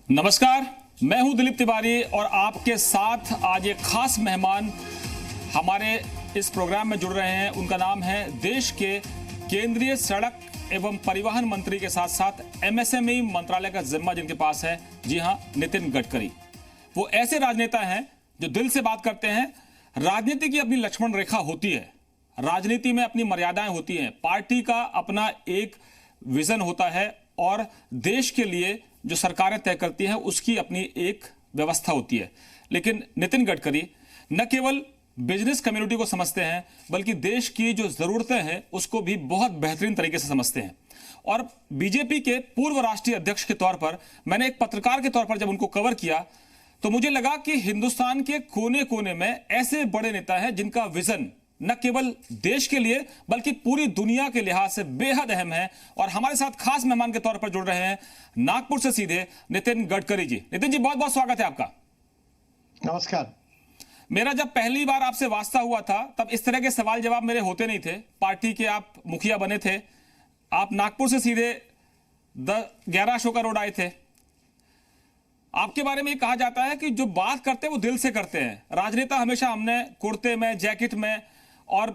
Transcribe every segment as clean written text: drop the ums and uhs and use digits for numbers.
नमस्कार, मैं हूं दिलीप तिवारी और आपके साथ आज एक खास मेहमान हमारे इस प्रोग्राम में जुड़ रहे हैं। उनका नाम है देश के केंद्रीय सड़क एवं परिवहन मंत्री के साथ साथ एमएसएमई मंत्रालय का जिम्मा जिनके पास है। जी हां, नितिन गडकरी। वो ऐसे राजनेता हैं जो दिल से बात करते हैं। राजनीति की अपनी लक्ष्मण रेखा होती है, राजनीति में अपनी मर्यादाएं होती हैं, पार्टी का अपना एक विजन होता है और देश के लिए जो सरकारें तय करती हैं उसकी अपनी एक व्यवस्था होती है। लेकिन नितिन गडकरी न केवल बिजनेस कम्युनिटी को समझते हैं बल्कि देश की जो जरूरतें हैं उसको भी बहुत बेहतरीन तरीके से समझते हैं। और बीजेपी के पूर्व राष्ट्रीय अध्यक्ष के तौर पर मैंने एक पत्रकार के तौर पर जब उनको कवर किया तो मुझे लगा कि हिंदुस्तान के कोने कोने में ऐसे बड़े नेता हैं जिनका विजन न केवल देश के लिए बल्कि पूरी दुनिया के लिहाज से बेहद अहम है। और हमारे साथ खास मेहमान के तौर पर जुड़ रहे हैं नागपुर से सीधे नितिन गडकरी जी। नितिन जी, बहुत बहुत स्वागत है आपका। नमस्कार। मेरा जब पहली बार आपसे वास्ता हुआ था तब इस तरह के सवाल जवाब मेरे होते नहीं थे। पार्टी के आप मुखिया बने थे, आप नागपुर से सीधे 11 अशोका रोड आए थे। आपके बारे में ये कहा जाता है कि जो बात करते हैं वो दिल से करते हैं। राजनेता हमेशा हमने कुर्ते में, जैकेट में और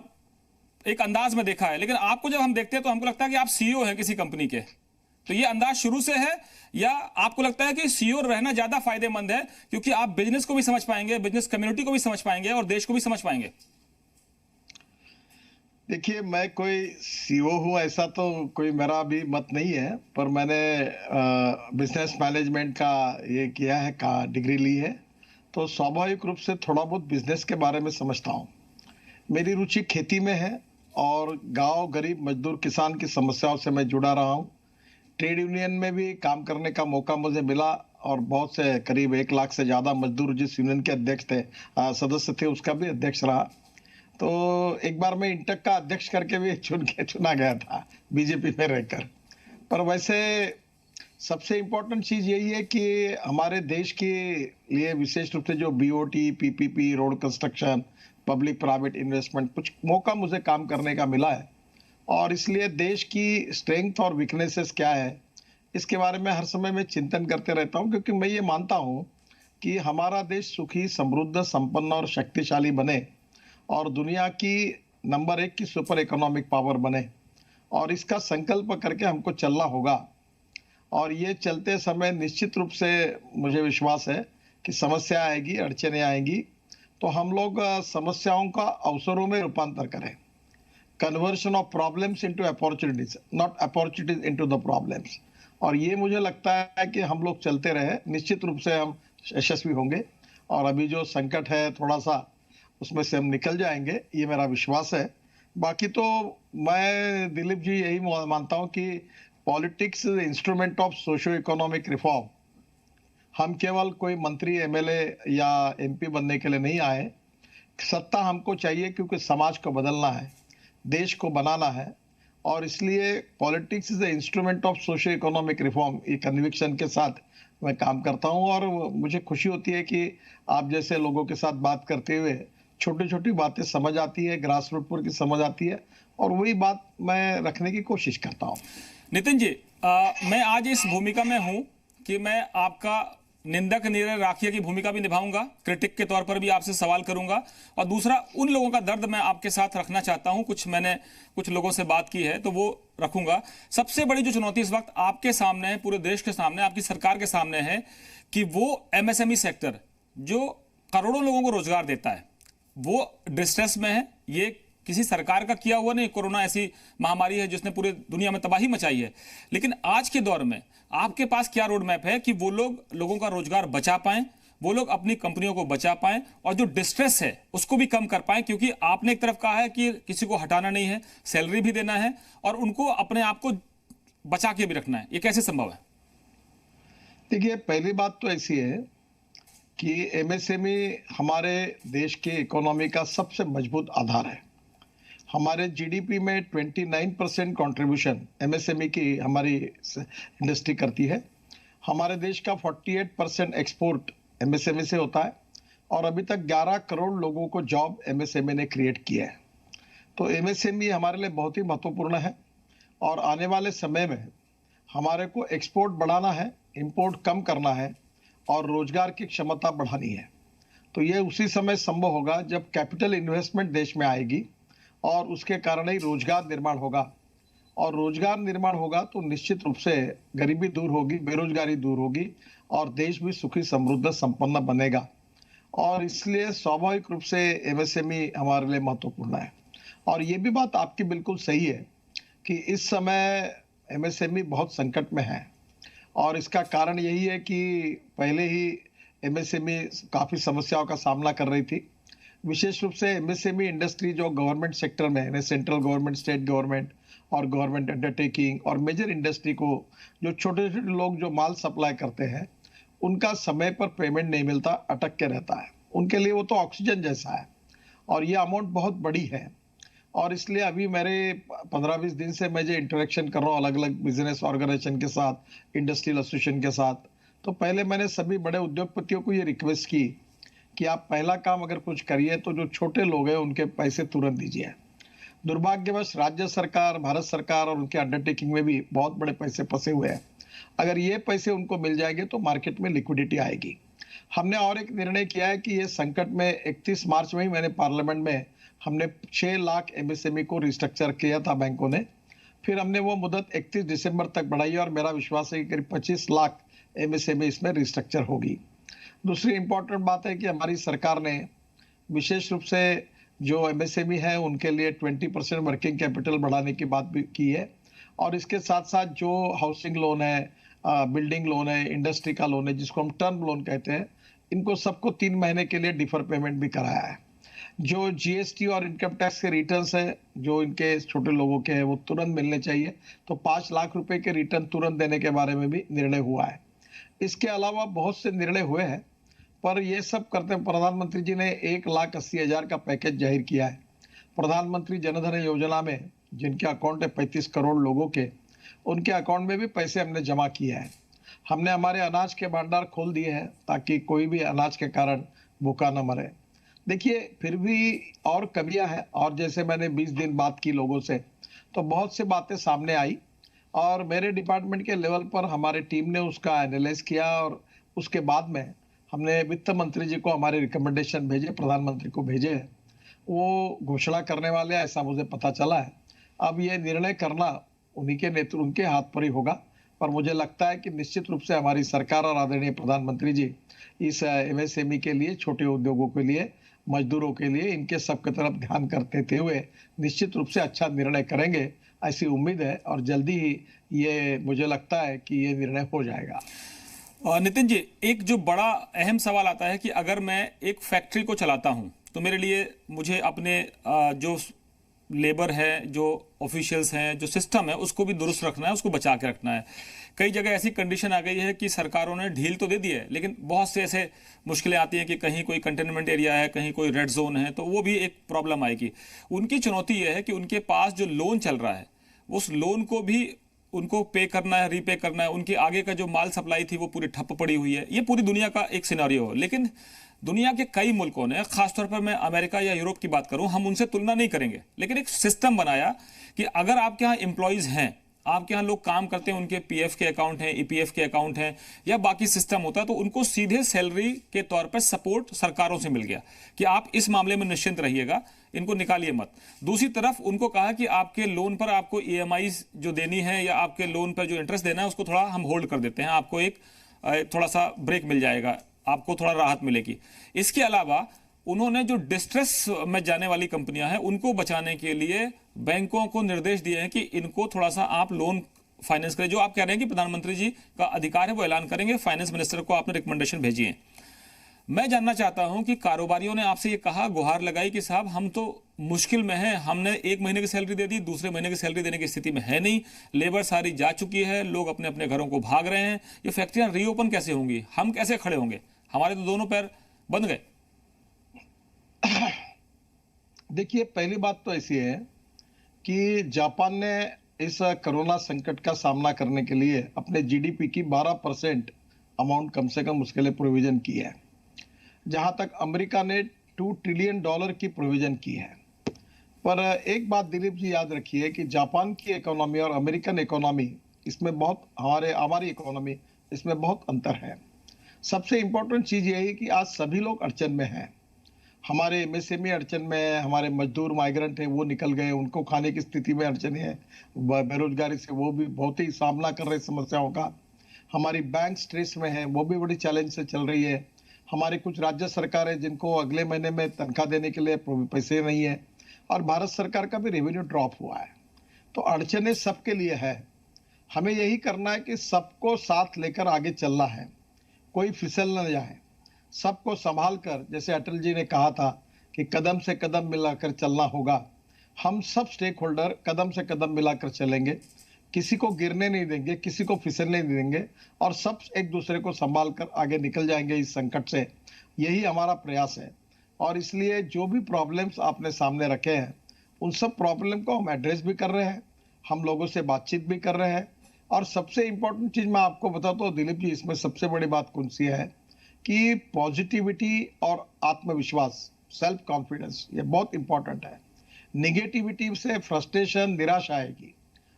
एक अंदाज में देखा है, लेकिन आपको जब हम देखते हैं तो हमको लगता है कि आप सीईओ हैं किसी कंपनी के। तो ये अंदाज शुरू से है या आपको लगता है कि सीईओ रहना ज्यादा फायदेमंद है क्योंकि आप बिजनेस को भी समझ पाएंगे, बिजनेस कम्युनिटी को भी समझ पाएंगे और देश को भी समझ पाएंगे? देखिए, मैं कोई सीईओ हूँ ऐसा तो कोई मेरा भी मत नहीं है, पर मैंने बिजनेस मैनेजमेंट का ये किया है, का डिग्री ली है, तो स्वाभाविक रूप से थोड़ा बहुत बिजनेस के बारे में समझता हूँ। मेरी रुचि खेती में है और गांव, गरीब, मजदूर, किसान की समस्याओं से मैं जुड़ा रहा हूँ। ट्रेड यूनियन में भी काम करने का मौका मुझे मिला और बहुत से करीब 1 लाख से ज्यादा मजदूर जिस यूनियन के अध्यक्ष थे, सदस्य थे, उसका भी अध्यक्ष रहा। तो एक बार मैं इंटक का अध्यक्ष करके भी चुना गया था बीजेपी में रहकर। पर वैसे सबसे इम्पोर्टेंट चीज यही है कि हमारे देश के लिए विशेष रूप से जो BOT, PPP, road construction, public private investment, कुछ मौका मुझे काम करने का मिला है और इसलिए देश की स्ट्रेंथ और वीकनेसेस क्या है इसके बारे में हर समय मैं चिंतन करते रहता हूं, क्योंकि मैं ये मानता हूं कि हमारा देश सुखी, समृद्ध, संपन्न और शक्तिशाली बने और दुनिया की नंबर 1 की सुपर इकोनॉमिक पावर बने, और इसका संकल्प करके हमको चलना होगा। और ये चलते समय निश्चित रूप से मुझे विश्वास है कि समस्या आएगी, अड़चने आएंगी, तो हम लोग समस्याओं का अवसरों में रूपांतर करें। Conversion of problems into opportunities, not opportunities into the problems. और ये मुझे लगता है कि हम लोग चलते रहे, निश्चित रूप से हम यशस्वी होंगे और अभी जो संकट है थोड़ा सा उसमें से हम निकल जाएंगे, ये मेरा विश्वास है। बाकी तो मैं दिलीप जी यही मानता हूं कि politics is instrument of socio economic reform. हम केवल कोई मंत्री, एमएलए या एमपी बनने के लिए नहीं आए। सत्ता हमको चाहिए क्योंकि समाज को बदलना है, देश को बनाना है, और इसलिए politics is the instrument of socio economic reform, ये कन्विक्शन के साथ मैं काम करता हूं। और मुझे खुशी होती है कि आप जैसे लोगों के साथ बात करते हुए छोटी छोटी बातें समझ आती है, ग्रास रूट पर की समझ आती है, और वही बात मैं रखने की कोशिश करता हूं। नितिन जी, मैं आज इस भूमिका में हूं कि मैं आपका निंदक निरय राखिया की भूमिका भी निभाऊंगा, क्रिटिक के तौर पर भी आपसे सवाल करूंगा, और दूसरा उन लोगों का दर्द मैं आपके साथ रखना चाहता हूं। मैंने कुछ लोगों से बात की है तो वो रखूंगा। सबसे बड़ी जो चुनौती इस वक्त आपके सामने है, पूरे देश के सामने, आपकी सरकार के सामने है कि वो एमएसएमई सेक्टर जो करोड़ों लोगों को रोजगार देता है वो डिस्ट्रेस में है। ये किसी सरकार का किया हुआ नहीं, कोरोना ऐसी महामारी है जिसने पूरे दुनिया में तबाही मचाई है। लेकिन आज के दौर में आपके पास क्या रोड मैप है कि वो लोगों का रोजगार बचा पाएं, वो लोग अपनी कंपनियों को बचा पाएं और जो डिस्ट्रेस है उसको भी कम कर पाएं? क्योंकि आपने एक तरफ कहा है कि किसी को हटाना नहीं है, सैलरी भी देना है और उनको अपने आप को बचा के भी रखना है। ये कैसे संभव है? देखिए, पहली बात तो ऐसी है कि एमएसएमई हमारे देश के इकोनॉमी का सबसे मजबूत आधार है। हमारे जीडीपी में 29% कंट्रीब्यूशन एमएसएमई की हमारी इंडस्ट्री करती है। हमारे देश का 48% एक्सपोर्ट एमएसएमई से होता है और अभी तक 11 करोड़ लोगों को जॉब एमएसएमई ने क्रिएट किया है। तो एमएसएमई हमारे लिए बहुत ही महत्वपूर्ण है और आने वाले समय में हमारे को एक्सपोर्ट बढ़ाना है, इंपोर्ट कम करना है और रोजगार की क्षमता बढ़ानी है। तो ये उसी समय संभव होगा जब कैपिटल इन्वेस्टमेंट देश में आएगी और उसके कारण ही रोजगार निर्माण होगा। और रोजगार निर्माण होगा तो निश्चित रूप से गरीबी दूर होगी, बेरोजगारी दूर होगी और देश भी सुखी समृद्ध संपन्न बनेगा। और इसलिए स्वाभाविक रूप से एमएसएमई हमारे लिए महत्वपूर्ण है। और ये भी बात आपकी बिल्कुल सही है कि इस समय एमएसएमई बहुत संकट में है और इसका कारण यही है कि पहले ही एमएसएमई काफी समस्याओं का सामना कर रही थी। विशेष रूप से एमएसएमई इंडस्ट्री जो गवर्नमेंट सेक्टर में है, सेंट्रल गवर्नमेंट, स्टेट गवर्नमेंट और गवर्नमेंट अंडरटेकिंग और मेजर इंडस्ट्री को जो छोटे छोटे लोग जो माल सप्लाई करते हैं उनका समय पर पेमेंट नहीं मिलता, अटक के रहता है। उनके लिए वो तो ऑक्सीजन जैसा है और ये अमाउंट बहुत बड़ी है। और इसलिए अभी मेरे 15-20 दिन से मैं जो इंटरेक्शन कर रहा हूँ अलग अलग बिजनेस ऑर्गेनाइजेशन के साथ, इंडस्ट्रियल एसोसिएशन के साथ, तो पहले मैंने सभी बड़े उद्योगपतियों को ये रिक्वेस्ट की कि आप पहला काम अगर कुछ करिए तो जो छोटे लोग हैं उनके पैसे तुरंत दीजिए। दुर्भाग्यवश राज्य सरकार, भारत सरकार और उनके अंडरटेकिंग में भी बहुत बड़े पैसे फंसे हुए हैं। अगर ये पैसे उनको मिल जाएंगे तो मार्केट में लिक्विडिटी आएगी। हमने और एक निर्णय किया है कि ये संकट में 31 मार्च में ही मैंने पार्लियामेंट में हमने 6 लाख एमएसएमई को रिस्ट्रक्चर किया था बैंकों ने। फिर हमने वो मुदत 31 दिसंबर तक बढ़ाई और मेरा विश्वास है कि करीब 25 लाख एमएसएमई इसमें रिस्ट्रक्चर होगी। दूसरी इंपॉर्टेंट बात है कि हमारी सरकार ने विशेष रूप से जो एमएसएमई है उनके लिए 20% वर्किंग कैपिटल बढ़ाने की बात भी की है। और इसके साथ साथ जो हाउसिंग लोन है, बिल्डिंग लोन है, इंडस्ट्री का लोन है जिसको हम टर्म लोन कहते हैं, इनको सबको 3 महीने के लिए डिफर पेमेंट भी कराया है। जो जीएसटी और इनकम टैक्स के रिटर्न्स है जो इनके छोटे लोगों के हैं वो तुरंत मिलने चाहिए, तो 5 लाख रुपए के रिटर्न तुरंत देने के बारे में भी निर्णय हुआ है। इसके अलावा बहुत से निर्णय हुए हैं, पर ये सब करते प्रधानमंत्री जी ने 1,80,000 का पैकेज जाहिर किया है। प्रधानमंत्री जनधन योजना में जिनके अकाउंट है 35 करोड़ लोगों के, उनके अकाउंट में भी पैसे हमने जमा किए हैं। हमने हमारे अनाज के भंडार खोल दिए हैं ताकि कोई भी अनाज के कारण भूखा न मरे। देखिए फिर भी और कमियां हैं, और जैसे मैंने 20 दिन बात की लोगों से तो बहुत से बातें सामने आई और मेरे डिपार्टमेंट के लेवल पर हमारे टीम ने उसका एनालाइज किया और उसके बाद में हमने वित्त मंत्री जी को हमारे रिकमेंडेशन भेजे, प्रधानमंत्री को भेजे। वो घोषणा करने वाले हैं ऐसा मुझे पता चला है। अब ये निर्णय करना उन्हीं के नेतृत्व, उनके हाथ पर ही होगा, पर मुझे लगता है कि निश्चित रूप से हमारी सरकार और आदरणीय प्रधानमंत्री जी इस एमएसएमई के लिए, छोटे उद्योगों के लिए, मजदूरों के लिए, इनके सबके तरफ ध्यान करते हुए निश्चित रूप से अच्छा निर्णय करेंगे, ऐसी उम्मीद है। और जल्दी ही ये मुझे लगता है कि ये निर्णय हो जाएगा। नितिन जी, एक जो बड़ा अहम सवाल आता है कि अगर मैं एक फैक्ट्री को चलाता हूं तो मेरे लिए मुझे अपने जो लेबर है, जो ऑफिशियल्स हैं, जो सिस्टम है, उसको भी दुरुस्त रखना है, उसको बचा के रखना है। कई जगह ऐसी कंडीशन आ गई है कि सरकारों ने ढील तो दे दी है, लेकिन बहुत से ऐसे मुश्किलें आती हैं कि कहीं कोई कंटेनमेंट एरिया है, कहीं कोई रेड जोन है, तो वो भी एक प्रॉब्लम आएगी। उनकी चुनौती ये है कि उनके पास जो लोन चल रहा है उस लोन को भी उनको पे करना है, रीपे करना है। उनकी आगे का जो माल सप्लाई थी वो पूरी ठप पड़ी हुई है। ये पूरी दुनिया का एक सिनेरियो है, लेकिन दुनिया के कई मुल्कों ने, खासतौर पर मैं अमेरिका या यूरोप की बात करूं, हम उनसे तुलना नहीं करेंगे, लेकिन एक सिस्टम बनाया कि अगर आपके यहाँ एम्प्लॉयज हैं, आपके यहाँ लोग काम करते हैं, उनके पीएफ के अकाउंट हैं, ईपीएफ के अकाउंट हैं या बाकी सिस्टम होता है, तो उनको सीधे सैलरी के तौर पर सपोर्ट सरकारों से मिल गया कि आप इस मामले में निश्चिंत रहिएगा, इनको निकालिए मत। दूसरी तरफ उनको कहा कि आपके लोन पर आपको ईएमआई जो देनी है या आपके लोन पर जो इंटरेस्ट देना है उसको थोड़ा हम होल्ड कर देते हैं, आपको एक थोड़ा सा ब्रेक मिल जाएगा, आपको थोड़ा राहत मिलेगी। इसके अलावा उन्होंने जो डिस्ट्रेस में जाने वाली कंपनियां हैं उनको बचाने के लिए बैंकों को निर्देश दिए हैं कि इनको थोड़ा सा आप लोन फाइनेंस करें। जो आप कह रहे हैं कि प्रधानमंत्री जी का अधिकार है वो ऐलान करेंगे, फाइनेंस मिनिस्टर को आपने रिकमेंडेशन भेजी है। मैं जानना चाहता हूं कि कारोबारियों ने आपसे ये कहा, गुहार लगाई कि साहब हम तो मुश्किल में हैं, हमने 1 महीने की सैलरी दे दी, दूसरे महीने की सैलरी देने की स्थिति में है नहीं, लेबर सारी जा चुकी है, लोग अपने अपने घरों को भाग रहे हैं, ये फैक्ट्रियां रीओपन कैसे होंगी, हम कैसे खड़े होंगे, हमारे तो दोनों पैर बंद गए। देखिए पहली बात तो ऐसी है कि जापान ने इस कोरोना संकट का सामना करने के लिए अपने जीडीपी की 12% अमाउंट कम से कम उसके लिए प्रोविजन की है, जहां तक अमेरिका ने $2 ट्रिलियन की प्रोविजन की है। पर एक बात दिलीप जी याद रखिए कि जापान की इकोनॉमी और अमेरिकन इकोनॉमी, इसमें बहुत हमारी इकोनॉमी इसमें बहुत अंतर है। सबसे इम्पोर्टेंट चीज़ ये है कि आज सभी लोग अड़चन में हैं। हमारे एमएसएमई अड़चन में है, हमारे मजदूर माइग्रेंट हैं वो निकल गए, उनको खाने की स्थिति में अड़चन है। बेरोजगारी से वो भी बहुत ही सामना कर रहे समस्याओं का। हमारी बैंक स्ट्रेस में है, वो भी बड़ी चैलेंज से चल रही है। हमारी कुछ राज्य सरकारें जिनको अगले महीने में तनख्वाह देने के लिए पैसे नहीं है, और भारत सरकार का भी रेवेन्यू ड्रॉप हुआ है। तो अड़चने सबके लिए है। हमें यही करना है कि सबको साथ लेकर आगे चलना है, कोई फिसल न जाए। सबको संभाल कर, जैसे अटल जी ने कहा था कि कदम से कदम मिलाकर चलना होगा, हम सब स्टेक होल्डर कदम से कदम मिलाकर चलेंगे, किसी को गिरने नहीं देंगे, किसी को फिसलने नहीं देंगे, और सब एक दूसरे को संभाल कर आगे निकल जाएंगे इस संकट से। यही हमारा प्रयास है। और इसलिए जो भी प्रॉब्लम्स आपने सामने रखे हैं, उन सब प्रॉब्लम को हम एड्रेस भी कर रहे हैं, हम लोगों से बातचीत भी कर रहे हैं। और सबसे इम्पोर्टेंट चीज़ मैं आपको बताता हूँ दिलीप जी, इसमें सबसे बड़ी बात कौन सी है कि पॉजिटिविटी और आत्मविश्वास, सेल्फ कॉन्फिडेंस, ये बहुत इंपॉर्टेंट है। निगेटिविटी से फ्रस्ट्रेशन, निराशा आएगी।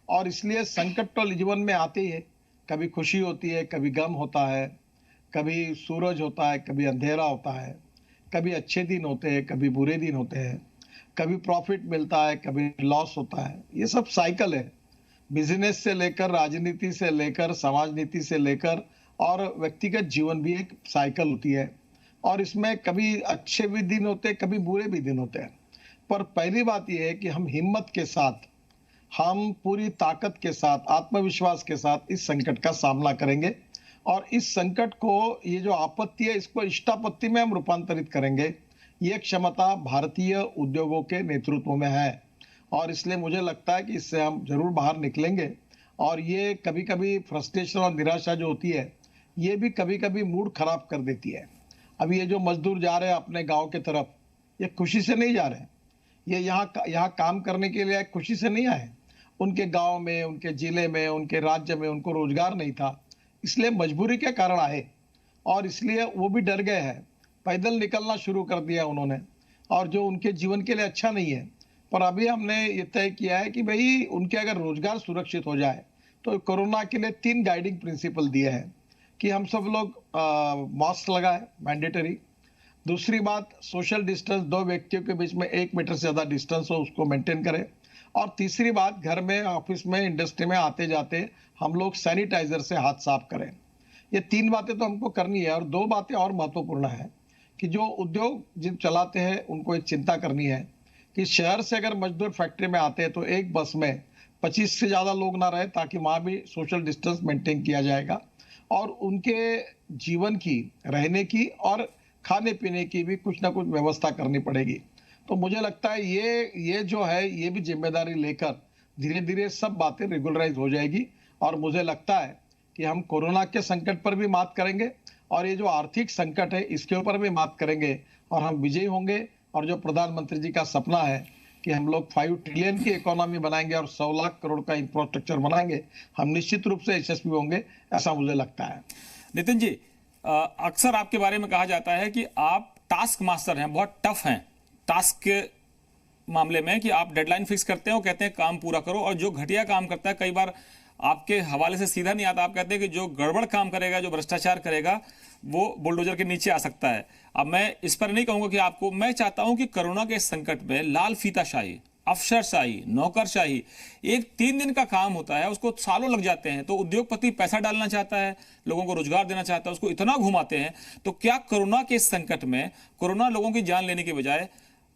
और इसलिए संकट तो जीवन में आते ही है। कभी खुशी होती है, कभी गम होता है, कभी सूरज होता है, कभी अंधेरा होता है, कभी अच्छे दिन होते हैं, कभी बुरे दिन होते हैं, कभी प्रॉफिट मिलता है, कभी लॉस होता है। ये सब साइकिल है। बिजनेस से लेकर, राजनीति से लेकर, समाज नीति से लेकर, और व्यक्तिगत जीवन भी एक साइकिल होती है। और इसमें कभी अच्छे भी दिन होते हैं, कभी बुरे भी दिन होते हैं। पर पहली बात यह है कि हम हिम्मत के साथ, हम पूरी ताकत के साथ, आत्मविश्वास के साथ इस संकट का सामना करेंगे। और इस संकट को, ये जो आपत्ति है, इसको इष्टापत्ति में हम रूपांतरित करेंगे। ये क्षमता भारतीय उद्योगों के नेतृत्व में है। और इसलिए मुझे लगता है कि इससे हम जरूर बाहर निकलेंगे। और ये कभी कभी फ्रस्ट्रेशन और निराशा जो होती है, ये भी कभी कभी मूड खराब कर देती है। अभी ये जो मजदूर जा रहे हैं अपने गांव की तरफ, ये खुशी से नहीं जा रहे हैं। ये यहाँ काम करने के लिए खुशी से नहीं आए। उनके गांव में, उनके जिले में, उनके राज्य में उनको रोजगार नहीं था, इसलिए मजबूरी के कारण आए। और इसलिए वो भी डर गए हैं, पैदल निकलना शुरू कर दिया उन्होंने, और जो उनके जीवन के लिए अच्छा नहीं है। पर अभी हमने ये तय किया है कि भाई उनके अगर रोजगार सुरक्षित हो जाए, तो कोरोना के लिए 3 गाइडिंग प्रिंसिपल दिए हैं कि हम सब लोग मास्क लगाए, मैंडेटरी। दूसरी बात, सोशल डिस्टेंस, 2 व्यक्तियों के बीच में 1 मीटर से ज़्यादा डिस्टेंस हो, उसको मेंटेन करें। और तीसरी बात, घर में, ऑफिस में, इंडस्ट्री में आते जाते हम लोग सैनिटाइजर से हाथ साफ करें। ये 3 बातें तो हमको करनी है। और 2 बातें और महत्वपूर्ण है कि जो उद्योग जिन चलाते हैं उनको एक चिंता करनी है कि शहर से अगर मजदूर फैक्ट्री में आते हैं तो एक बस में 25 से ज़्यादा लोग ना रहे, ताकि वहाँ भी सोशल डिस्टेंस मेंटेन किया जाएगा। और उनके जीवन की, रहने की और खाने पीने की भी कुछ ना कुछ व्यवस्था करनी पड़ेगी। तो मुझे लगता है ये जो है, ये भी जिम्मेदारी लेकर धीरे धीरे सब बातें रेगुलराइज हो जाएगी। और मुझे लगता है कि हम कोरोना के संकट पर भी मात करेंगे, और ये जो आर्थिक संकट है इसके ऊपर भी मात करेंगे, और हम विजयी होंगे। और जो प्रधानमंत्री जी का सपना है कि हम लोग 5 ट्रिलियन की इकोनॉमी बनाएंगे और 100 लाख करोड़ का इंफ्रास्ट्रक्चर बनाएंगे, हम निश्चित रूप से यशस्वी होंगे, ऐसा मुझे लगता है। नितिन जी, अक्सर आपके बारे में कहा जाता है कि आप टास्क मास्टर हैं, बहुत टफ हैं टास्क के मामले में, कि आप डेडलाइन फिक्स करते हैं और कहते हैं काम पूरा करो, और जो घटिया काम करता है कई बार आपके हवाले से सीधा नहीं आता। आप कहते हैं कि जो गड़बड़ काम करेगा, जो भ्रष्टाचार करेगा, वो बुलडोजर के नीचे आ सकता है। अब मैं इस पर नहीं कहूंगा कि आपको, मैं चाहता हूं कि कोरोना के संकट में लाल फीताशाही, अफसरशाही, नौकरशाही, एक 3 दिन का काम होता है, उसको सालों लग जाते हैं। तो उद्योगपति पैसा डालना चाहता है, लोगों को रोजगार देना चाहता है, उसको इतना घुमाते हैं। तो क्या कोरोना के संकट में, कोरोना लोगों की जान लेने के बजाय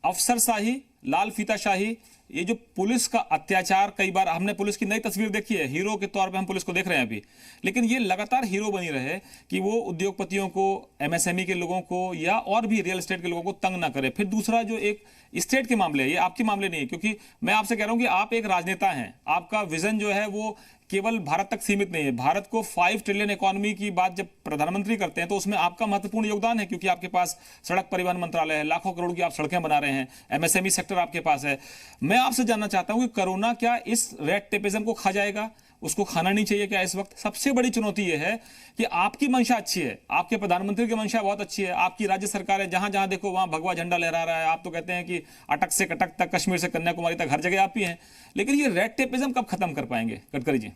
अफसरशाही, लाल फीताशाही, ये जो पुलिस का अत्याचार, कई बार हमने पुलिस की नई तस्वीर देखी है, हीरो के तौर पे हम पुलिस को देख रहे हैं अभी, लेकिन ये लगातार हीरो बनी रहे कि वो उद्योगपतियों को, एमएसएमई के लोगों को, या और भी रियल एस्टेट के लोगों को तंग ना करे। फिर दूसरा जो एक स्टेट के मामले है, ये आपके मामले नहीं है, क्योंकि मैं आपसे कह रहा हूं कि आप एक राजनेता हैं, आपका विजन जो है वो केवल भारत तक सीमित नहीं है। भारत को 5 ट्रिलियन इकोनॉमी की बात जब प्रधानमंत्री करते हैं तो उसमें आपका महत्वपूर्ण योगदान है, क्योंकि आपके पास सड़क परिवहन मंत्रालय है, लाखों करोड़ की आप सड़कें बना रहे हैं, एमएसएमई सेक्टर आपके पास है। मैं आपसे जानना चाहता हूं कि कोरोना क्या इस रेड टेपिज्म को खा जाएगा? उसको खाना नहीं चाहिए क्या? इस वक्त सबसे बड़ी चुनौती यह है कि आपकी मंशा अच्छी है, आपके प्रधानमंत्री की मंशा बहुत अच्छी है, आपकी राज्य सरकार है, जहां जहां देखो वहां भगवा झंडा लहरा रहा है। आप तो कहते हैं कि अटक से कटक तक, कश्मीर से कन्याकुमारी तक, हर जगह आप ही हैं। लेकिन ये रेड टेपिज्म कब खत्म कर पाएंगे गडकरी जी?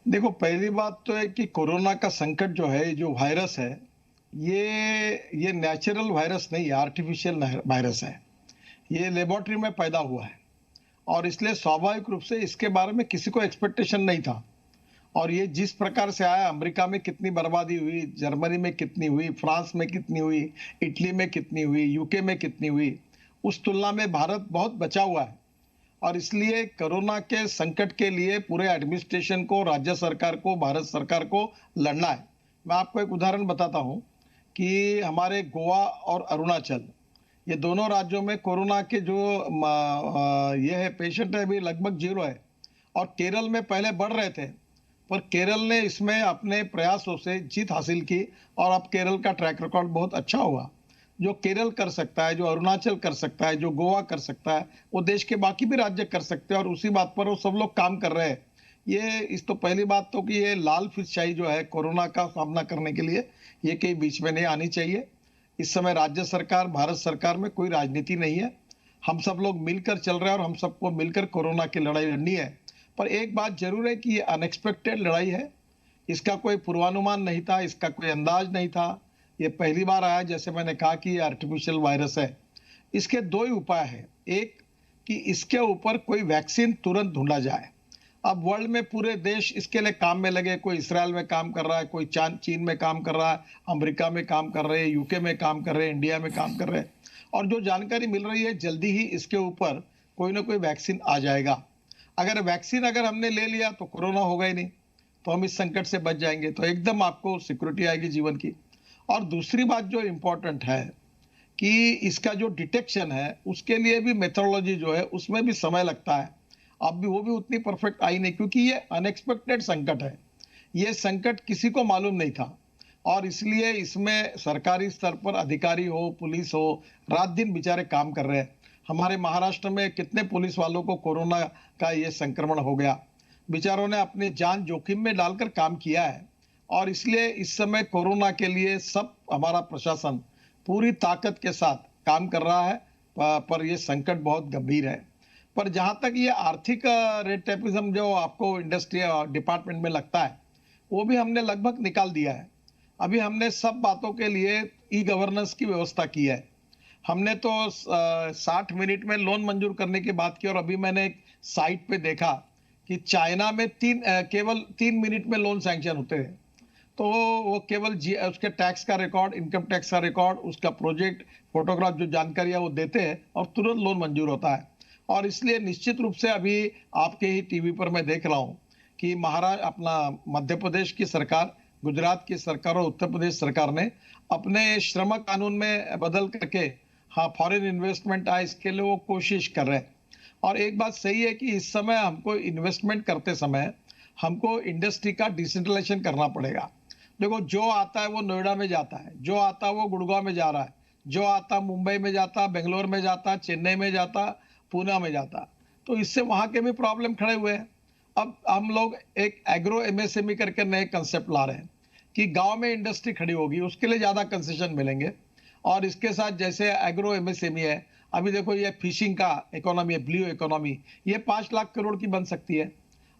देखो, पहली बात तो है कि कोरोना का संकट जो है, जो वायरस है, ये नेचुरल वायरस नहीं है, आर्टिफिशियल वायरस है। ये लेबोरेटरी में पैदा हुआ है और इसलिए स्वाभाविक रूप से इसके बारे में किसी को एक्सपेक्टेशन नहीं था। और ये जिस प्रकार से आया, अमेरिका में कितनी बर्बादी हुई, जर्मनी में कितनी हुई, फ्रांस में कितनी हुई, इटली में कितनी हुई, यूके में कितनी हुई, उस तुलना में भारत बहुत बचा हुआ है। और इसलिए कोरोना के संकट के लिए पूरे एडमिनिस्ट्रेशन को, राज्य सरकार को, भारत सरकार को लड़ना है। मैं आपको एक उदाहरण बताता हूं कि हमारे गोवा और अरुणाचल, ये दोनों राज्यों में कोरोना के जो ये है पेशेंट है, अभी लगभग 0 है। और केरल में पहले बढ़ रहे थे, पर केरल ने इसमें अपने प्रयासों से जीत हासिल की और अब केरल का ट्रैक रिकॉर्ड बहुत अच्छा हुआ। जो केरल कर सकता है, जो अरुणाचल कर सकता है, जो गोवा कर सकता है, वो देश के बाकी भी राज्य कर सकते हैं और उसी बात पर वो सब लोग काम कर रहे हैं। ये इस तो पहली बात तो कि ये लाल फिरशाई जो है कोरोना का सामना करने के लिए, ये कहीं बीच में नहीं आनी चाहिए। इस समय राज्य सरकार, भारत सरकार में कोई राजनीति नहीं है। हम सब लोग मिलकर चल रहे हैं और हम सबको मिलकर कोरोना की लड़ाई लड़नी है। पर एक बात जरूर है कि ये अनएक्सपेक्टेड लड़ाई है। इसका कोई पूर्वानुमान नहीं था, इसका कोई अंदाज नहीं था। ये पहली बार आया, जैसे मैंने कहा कि ये आर्टिफिशियल वायरस है। इसके दो ही उपाय हैं। एक, कि इसके ऊपर कोई वैक्सीन तुरंत ढूंढा जाए। अब वर्ल्ड में पूरे देश इसके लिए काम में लगे। कोई इसराइल में काम कर रहा है, कोई चीन में काम कर रहा है, अमेरिका में काम कर रहे हैं, यूके में काम कर रहे हैं, इंडिया में काम कर रहे हैं। और जो जानकारी मिल रही है, जल्दी ही इसके ऊपर कोई ना कोई वैक्सीन आ जाएगा। अगर वैक्सीन हमने ले लिया तो कोरोना होगा ही नहीं, तो हम इस संकट से बच जाएंगे, तो एकदम आपको सिक्योरिटी आएगी जीवन की। और दूसरी बात जो इम्पोर्टेंट है कि इसका जो डिटेक्शन है, उसके लिए भी मेथोडोलॉजी जो है उसमें भी समय लगता है। अब भी वो भी उतनी परफेक्ट आई नहीं, क्योंकि ये अनएक्सपेक्टेड संकट है। ये संकट किसी को मालूम नहीं था और इसलिए इसमें सरकारी स्तर पर अधिकारी हो, पुलिस हो, रात दिन बेचारे काम कर रहे हैं। हमारे महाराष्ट्र में कितने पुलिस वालों को कोरोना का ये संक्रमण हो गया। बेचारों ने अपनी जान जोखिम में डालकर काम किया है और इसलिए इस समय कोरोना के लिए सब हमारा प्रशासन पूरी ताकत के साथ काम कर रहा है। पर ये संकट बहुत गंभीर है। पर जहां तक ये आर्थिक रेड टेपिज्म जो आपको इंडस्ट्री डिपार्टमेंट में लगता है, वो भी हमने लगभग निकाल दिया है। अभी हमने सब बातों के लिए ई गवर्नेंस की व्यवस्था की है। हमने तो 60 मिनट में लोन मंजूर करने की बात की और अभी मैंने एक साइट पे देखा कि चाइना में केवल 3 मिनट में लोन सैंक्शन होते हैं। तो वो केवल उसके टैक्स का रिकॉर्ड, इनकम टैक्स का रिकॉर्ड, उसका प्रोजेक्ट, फोटोग्राफ, जो जानकारी है वो देते हैं और तुरंत लोन मंजूर होता है। और इसलिए निश्चित रूप से अभी आपके ही टीवी पर मैं देख रहा हूँ कि अपना मध्य प्रदेश की सरकार, गुजरात की सरकार और उत्तर प्रदेश सरकार ने अपने श्रम कानून में बदल करके, हाँ, फॉरेन इन्वेस्टमेंट आए, इसके लिए वो कोशिश कर रहे हैं। और एक बात सही है कि इस समय हमको इन्वेस्टमेंट करते समय हमको इंडस्ट्री का डिसेंट्रलाइजेशन करना पड़ेगा। देखो, जो आता है वो नोएडा में जाता है, जो आता है वो गुड़गांव में जा रहा है, जो आता मुंबई में जाता, बेंगलोर में जाता, चेन्नई में जाता, पूना में जाता। तो इससे वहां के भी प्रॉब्लम खड़े हुए हैं। अब हम लोग एक एग्रो एमएसएमई करके नए कंसेप्ट ला रहे हैं कि गांव में इंडस्ट्री खड़ी होगी, उसके लिए ज्यादा कंसेशन मिलेंगे। और इसके साथ जैसे एग्रो एमएसएमई है, अभी देखो ये फिशिंग का इकोनॉमी है, ब्लू इकोनॉमी, ये 5 लाख करोड़ की बन सकती है।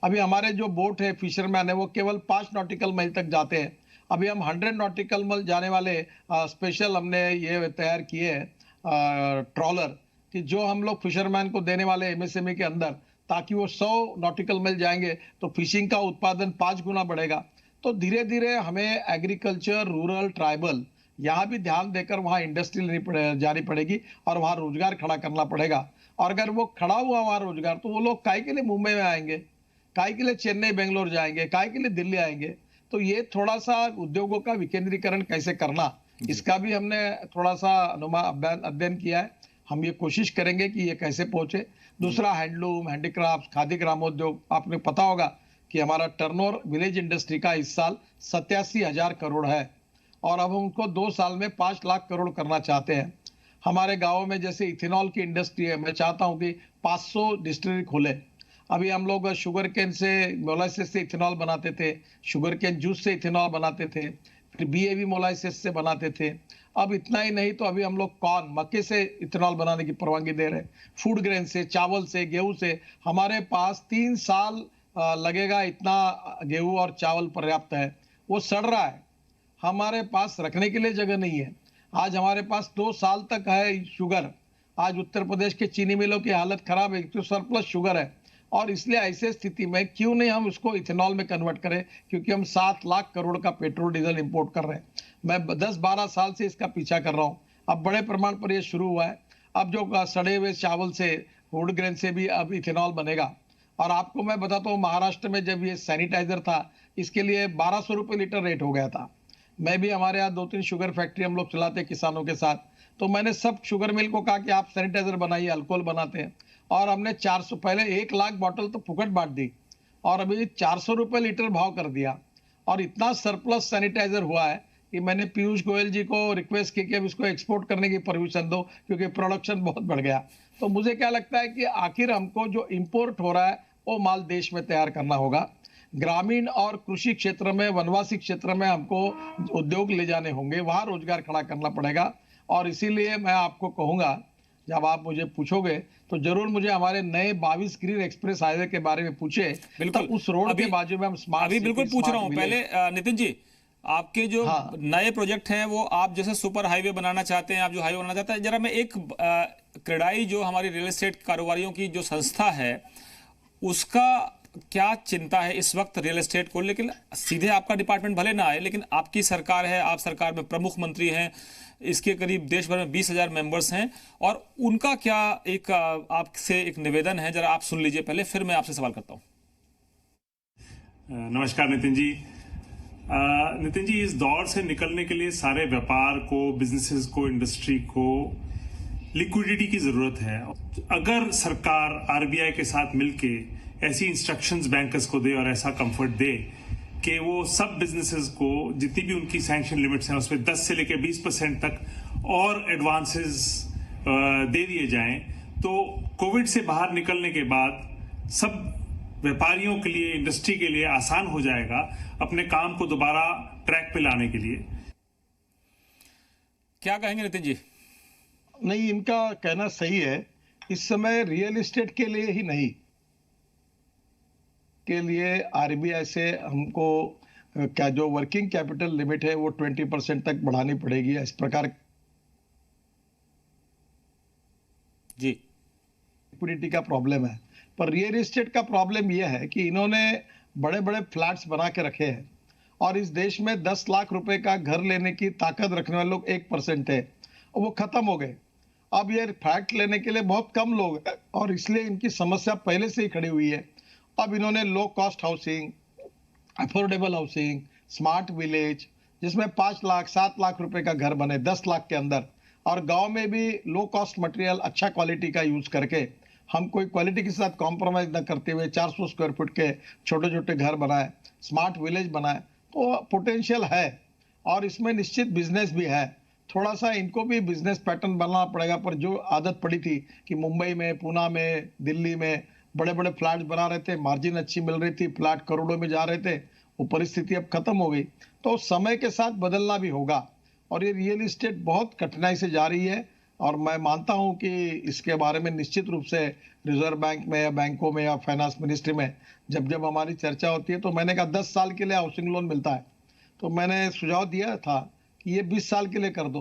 अभी हमारे जो बोट है, फिशरमैन है, वो केवल 5 नॉटिकल माइल तक जाते हैं। अभी हम 100 नॉटिकल माइल जाने वाले स्पेशल हमने ये तैयार किए हैं ट्रॉलर, कि जो हम लोग फिशरमैन को देने वाले एमएसएमई के अंदर, ताकि वो 100 नॉटिकल माइल जाएंगे तो फिशिंग का उत्पादन 5 गुना बढ़ेगा। तो धीरे धीरे हमें एग्रीकल्चर, रूरल, ट्राइबल, यहाँ भी ध्यान देकर वहाँ इंडस्ट्री जानी पड़ेगी और वहाँ रोजगार खड़ा करना पड़ेगा। और अगर वो खड़ा हुआ वहाँ रोजगार, तो वो लोग काहे के लिए मुंबई में आएंगे, काहे के लिए चेन्नई, बेंगलोर जाएंगे, काहे के लिए दिल्ली आएंगे। तो ये थोड़ा सा उद्योगों का विकेंद्रीकरण कैसे करना, इसका भी हमने थोड़ा सा अध्ययन किया है। हम ये कोशिश करेंगे कि ये कैसे पहुंचे। दूसरा, हैंडलूम, हैंडीक्राफ्ट, खादी ग्रामोद्योग, आपने पता होगा कि हमारा टर्नओवर विलेज इंडस्ट्री का इस साल 87,000 करोड़ है और अब उनको 2 साल में 5 लाख करोड़ करना चाहते हैं। हमारे गाँव में जैसे इथेनॉल की इंडस्ट्री है, मैं चाहता हूँ कि 500 डिस्टिलरी खोले। अभी हम लोग शुगर केन से, मोलाइसिस से इथेनॉल बनाते थे, शुगर केन जूस से इथेनॉल बनाते थे, फिर बीएवी मोलाइसिस से बनाते थे। अब इतना ही नहीं, तो अभी हम लोग कॉर्न, मक्के से इथेनॉल बनाने की परवानगी दे रहे हैं। फूड ग्रेन से, चावल से, गेहूं से। हमारे पास 3 साल लगेगा इतना गेहूं और चावल पर्याप्त है, वो सड़ रहा है। हमारे पास रखने के लिए जगह नहीं है। आज हमारे पास 2 साल तक है शुगर। आज उत्तर प्रदेश के चीनी मिलों की हालत खराब है, तो सरप्लस शुगर है। और इसलिए ऐसे स्थिति में क्यों नहीं हम उसको इथेनॉल में कन्वर्ट करें, क्योंकि हम 7 लाख करोड़ का पेट्रोल डीजल इंपोर्ट कर रहे हैं। मैं 10-12 साल से इसका पीछा कर रहा हूँ। अब बड़े प्रमाण पर यह शुरू हुआ है। अब जो सड़े हुए चावल से, वुड ग्रेन से भी अब इथेनॉल बनेगा। और आपको मैं बताता हूँ, महाराष्ट्र में जब ये सैनिटाइजर था, इसके लिए 1200 रुपये लीटर रेट हो गया था। मैं भी, हमारे यहाँ 2-3 शुगर फैक्ट्री हम लोग चलाते हैं किसानों के साथ, तो मैंने सब शुगर मिल को कहा कि आप सैनिटाइजर बनाइए, अल्कोहल बनाते हैं। और हमने 400, पहले 1 लाख बॉटल तो फुकट बांट दी, और अभी 400 रुपये लीटर भाव कर दिया। और इतना सरप्लस सैनिटाइजर हुआ है कि मैंने पीयूष गोयल जी को रिक्वेस्ट की कि अब इसको एक्सपोर्ट करने की परमिशन दो, क्योंकि प्रोडक्शन बहुत बढ़ गया। तो मुझे क्या लगता है कि आखिर हमको जो इंपोर्ट हो रहा है वो माल देश में तैयार करना होगा। ग्रामीण और कृषि क्षेत्र में, वनवासी क्षेत्र में हमको उद्योग ले जाने होंगे, वहां रोजगार खड़ा करना पड़ेगा। और इसीलिए मैं आपको कहूंगा, जब आप मुझे पूछोगे तो जरूर मुझे हमारे नए 22 ग्रीन एक्सप्रेस हाईवे के बारे में पूछे। बिल्कुल, उस रोड के बाजू में हम स्मार्ट अभी बिल्कुल पूछ रहा हूँ। पहले नितिन जी, आपके जो नए प्रोजेक्ट हैं वो आप जैसे सुपर हाईवे बनाना चाहते हैं, आप जो हाईवे बनाना चाहते हैं, जरा मैं एक क्रेडाई जो हमारी रियल एस्टेट कारोबारियों की जो संस्था है, उसका क्या चिंता है इस वक्त रियल एस्टेट को? लेकिन सीधे आपका डिपार्टमेंट भले ना आए, लेकिन आपकी सरकार है, आप सरकार में प्रमुख मंत्री हैं, इसके करीब देश भर में 20,000 मेंबर्स हैं, और उनका क्या एक आपसे एक निवेदन है, जरा आप सुन लीजिए पहले, फिर मैं आपसे सवाल करता हूं। नमस्कार नितिन जी। नितिन जी, इस दौर से निकलने के लिए सारे व्यापार को, बिजनेसेस को, इंडस्ट्री को लिक्विडिटी की जरूरत है। अगर सरकार आरबीआई के साथ मिलके ऐसी इंस्ट्रक्शंस बैंकर्स को दे और ऐसा कंफर्ट दे कि वो सब बिजनेसेस को जितनी भी उनकी सैंक्शन लिमिट्स हैं उसमें 10 से लेकर 20% तक और एडवांसेस दे दिए जाएं, तो कोविड से बाहर निकलने के बाद सब व्यापारियों के लिए, इंडस्ट्री के लिए आसान हो जाएगा अपने काम को दोबारा ट्रैक पे लाने के लिए। क्या कहेंगे नितिन जी? नहीं, इनका कहना सही है। इस समय रियल एस्टेट के लिए ही नहीं, के लिए आरबीआई से हमको क्या जो वर्किंग कैपिटल लिमिट है वो 20% तक बढ़ानी पड़ेगी। इस प्रकार जी लिक्विडिटी का प्रॉब्लम है। पर रियल एस्टेट का प्रॉब्लम यह है कि इन्होंने बड़े बड़े फ्लैट्स बना के रखे हैं, और इस देश में 10 लाख रुपए का घर लेने की ताकत रखने वाले लोग 1% है, और वो खत्म हो गए। अब ये फ्लैट लेने के लिए बहुत कम लोग हैं, और इसलिए इनकी समस्या पहले से ही खड़ी हुई है। अब इन्होंने low cost housing, affordable housing, smart village, जिसमें 5 लाख 7 लाख रुपए का घर बने 10 लाख के अंदर, और गांव में भी लो कॉस्ट मटेरियल, अच्छा क्वालिटी का यूज करके, हम कोई क्वालिटी के साथ कॉम्प्रोमाइज न करते हुए 400 स्क्वायर फुट के छोटे छोटे घर बनाए, स्मार्ट विलेज बनाए, तो पोटेंशियल है और इसमें निश्चित बिजनेस भी है। थोड़ा सा इनको भी बिजनेस पैटर्न बनाना पड़ेगा। पर जो आदत पड़ी थी कि मुंबई में, पूना में, दिल्ली में बड़े बड़े फ्लैट बना रहे थे, मार्जिन अच्छी मिल रही थी, फ्लैट करोड़ों में जा रहे थे, वो परिस्थिति अब खत्म हो गई। तो समय के साथ बदलना भी होगा, और ये रियल एस्टेट बहुत कठिनाई से जा रही है। और मैं मानता हूं कि इसके बारे में निश्चित रूप से रिजर्व बैंक में या बैंकों में या फाइनेंस मिनिस्ट्री में जब जब हमारी चर्चा होती है, तो मैंने कहा 10 साल के लिए हाउसिंग लोन मिलता है, तो मैंने सुझाव दिया था कि ये 20 साल के लिए कर दो,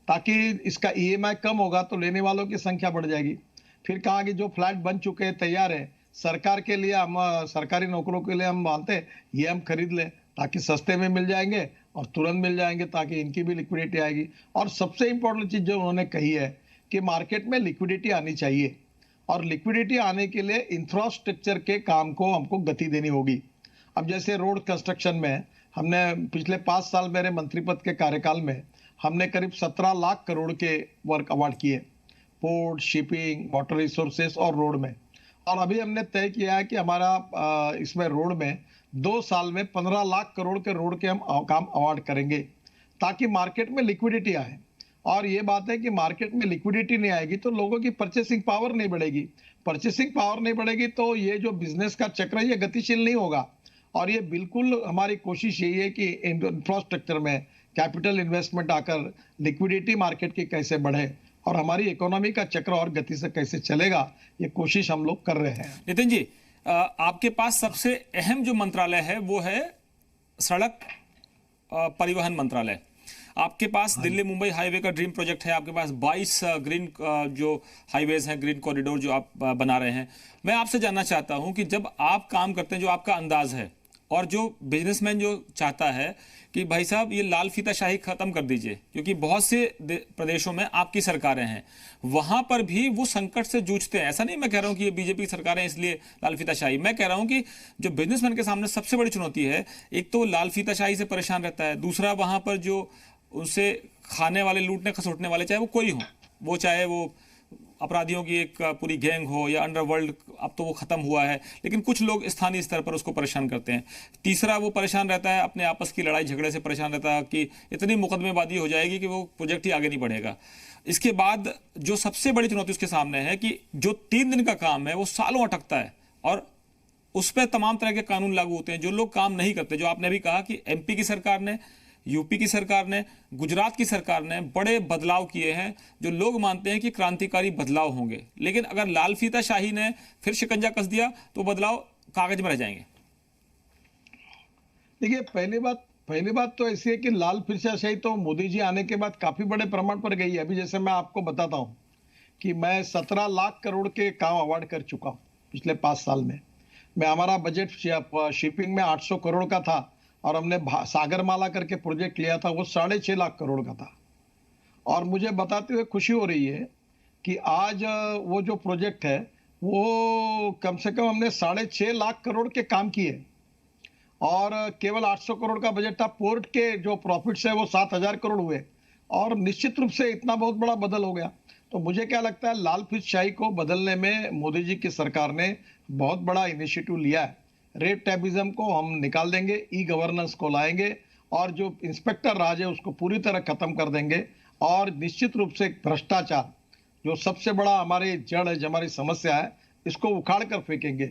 ताकि इसका ईएमआई कम होगा तो लेने वालों की संख्या बढ़ जाएगी। फिर कहा कि जो फ्लैट बन चुके हैं, तैयार है, सरकार के लिए, हम सरकारी नौकरों के लिए हम मानते हैं, ये हम खरीद लें, ताकि सस्ते में मिल जाएंगे और तुरंत मिल जाएंगे, ताकि इनकी भी लिक्विडिटी आएगी। और सबसे इंपॉर्टेंट चीज जो उन्होंने कही है कि मार्केट में लिक्विडिटी आनी चाहिए, और लिक्विडिटी आने के लिए इंफ्रास्ट्रक्चर के काम को हमको गति देनी होगी। अब जैसे रोड कंस्ट्रक्शन में हमने पिछले 5 साल मेरे मंत्री पद के कार्यकाल में हमने करीब 17 लाख करोड़ के वर्क अवार्ड किए, पोर्ट, शिपिंग, वाटर रिसोर्सेस और रोड में। और अभी हमने तय किया है कि हमारा इसमें रोड में 2 साल में 15 लाख करोड़ के रोड के हम काम अवार्ड करेंगे, ताकि मार्केट में लिक्विडिटी आए। और ये बात है कि मार्केट में लिक्विडिटी नहीं आएगी तो लोगों की परचेसिंग पावर नहीं बढ़ेगी। परचेसिंग पावर नहीं बढ़ेगी तो ये जो बिजनेस का चक्र है ये गतिशील नहीं होगा। और ये बिल्कुल हमारी कोशिश यही है कि इंफ्रास्ट्रक्चर में कैपिटल इन्वेस्टमेंट आकर लिक्विडिटी मार्केट की कैसे बढ़े और हमारी इकोनॉमी का चक्र और गति से कैसे चलेगा, ये कोशिश हम लोग कर रहे हैं। नितिन जी, आपके पास सबसे अहम जो मंत्रालय है वो है सड़क परिवहन मंत्रालय। आपके पास दिल्ली मुंबई हाईवे का ड्रीम प्रोजेक्ट है, आपके पास 22 ग्रीन जो हाईवेज हैं, ग्रीन कॉरिडोर जो आप बना रहे हैं। मैं आपसे जानना चाहता हूं कि जब आप काम करते हैं, जो आपका अंदाज है और जो बिजनेसमैन जो चाहता है कि भाई साहब ये लाल फीताशाही खत्म कर दीजिए, क्योंकि बहुत से प्रदेशों में आपकी सरकारें हैं, वहां पर भी वो संकट से जूझते हैं। ऐसा नहीं मैं कह रहा हूं कि ये बीजेपी की सरकारें इसलिए लाल फीताशाही, मैं कह रहा हूं कि जो बिजनेसमैन के सामने सबसे बड़ी चुनौती है, एक तो लाल फीताशाही से परेशान रहता है, दूसरा वहां पर जो उनसे खाने वाले, लूटने खसोटने वाले, चाहे वो कोई हो, वो चाहे वो अपराधियों की एक पूरी गैंग हो या अंडरवर्ल्ड, अब तो वो खत्म हुआ है, लेकिन कुछ लोग स्थानीय स्तर पर उसको परेशान करते हैं। तीसरा वो परेशान रहता है, अपने आपस की लड़ाई झगड़े से परेशान रहता है कि इतनी मुकदमेबाजी हो जाएगी कि वो प्रोजेक्ट ही आगे नहीं बढ़ेगा। इसके बाद जो सबसे बड़ी चुनौती उसके सामने है कि जो 3 दिन का काम है वो सालों अटकता है और उस पर तमाम तरह के कानून लागू होते हैं। जो लोग काम नहीं करते, जो आपने अभी कहा कि एमपी की सरकार ने, यूपी की सरकार ने, गुजरात की सरकार ने बड़े बदलाव किए हैं, जो लोग मानते हैं कि क्रांतिकारी बदलाव होंगे, लेकिन अगर लाल फीताशाही ने फिर शिकंजा कस दिया तो बदलाव कागज में रह जाएंगे। देखिए, पहली बात तो ऐसी है कि लाल फीताशाही तो मोदी जी आने के बाद काफी बड़े प्रमाण पर गई है। अभी जैसे मैं आपको बताता हूं कि मैं 17 लाख करोड़ के काम अवार्ड कर चुका हूं पिछले 5 साल में। हमारा बजट शिपिंग में 800 करोड़ का था और हमने सागरमाला करके प्रोजेक्ट लिया था, वो 6.5 लाख करोड़ का था। और मुझे बताते हुए खुशी हो रही है कि आज वो जो प्रोजेक्ट है वो कम से कम हमने 6.5 लाख करोड़ के काम किए और केवल 800 करोड़ का बजट था। पोर्ट के जो प्रॉफिट्स है वो 7,000 करोड़ हुए और निश्चित रूप से इतना बहुत बड़ा बदल हो गया। तो मुझे क्या लगता है, लाल फीताशाही को बदलने में मोदी जी की सरकार ने बहुत बड़ा इनिशिएटिव लिया है। रेड टैबिज्म को हम निकाल देंगे, ई गवर्नेंस को लाएंगे और जो इंस्पेक्टर राज है उसको पूरी तरह खत्म कर देंगे और निश्चित रूप से भ्रष्टाचार, जो सबसे बड़ा हमारी जड़ है, जो हमारी समस्या है, इसको उखाड़ कर फेंकेंगे।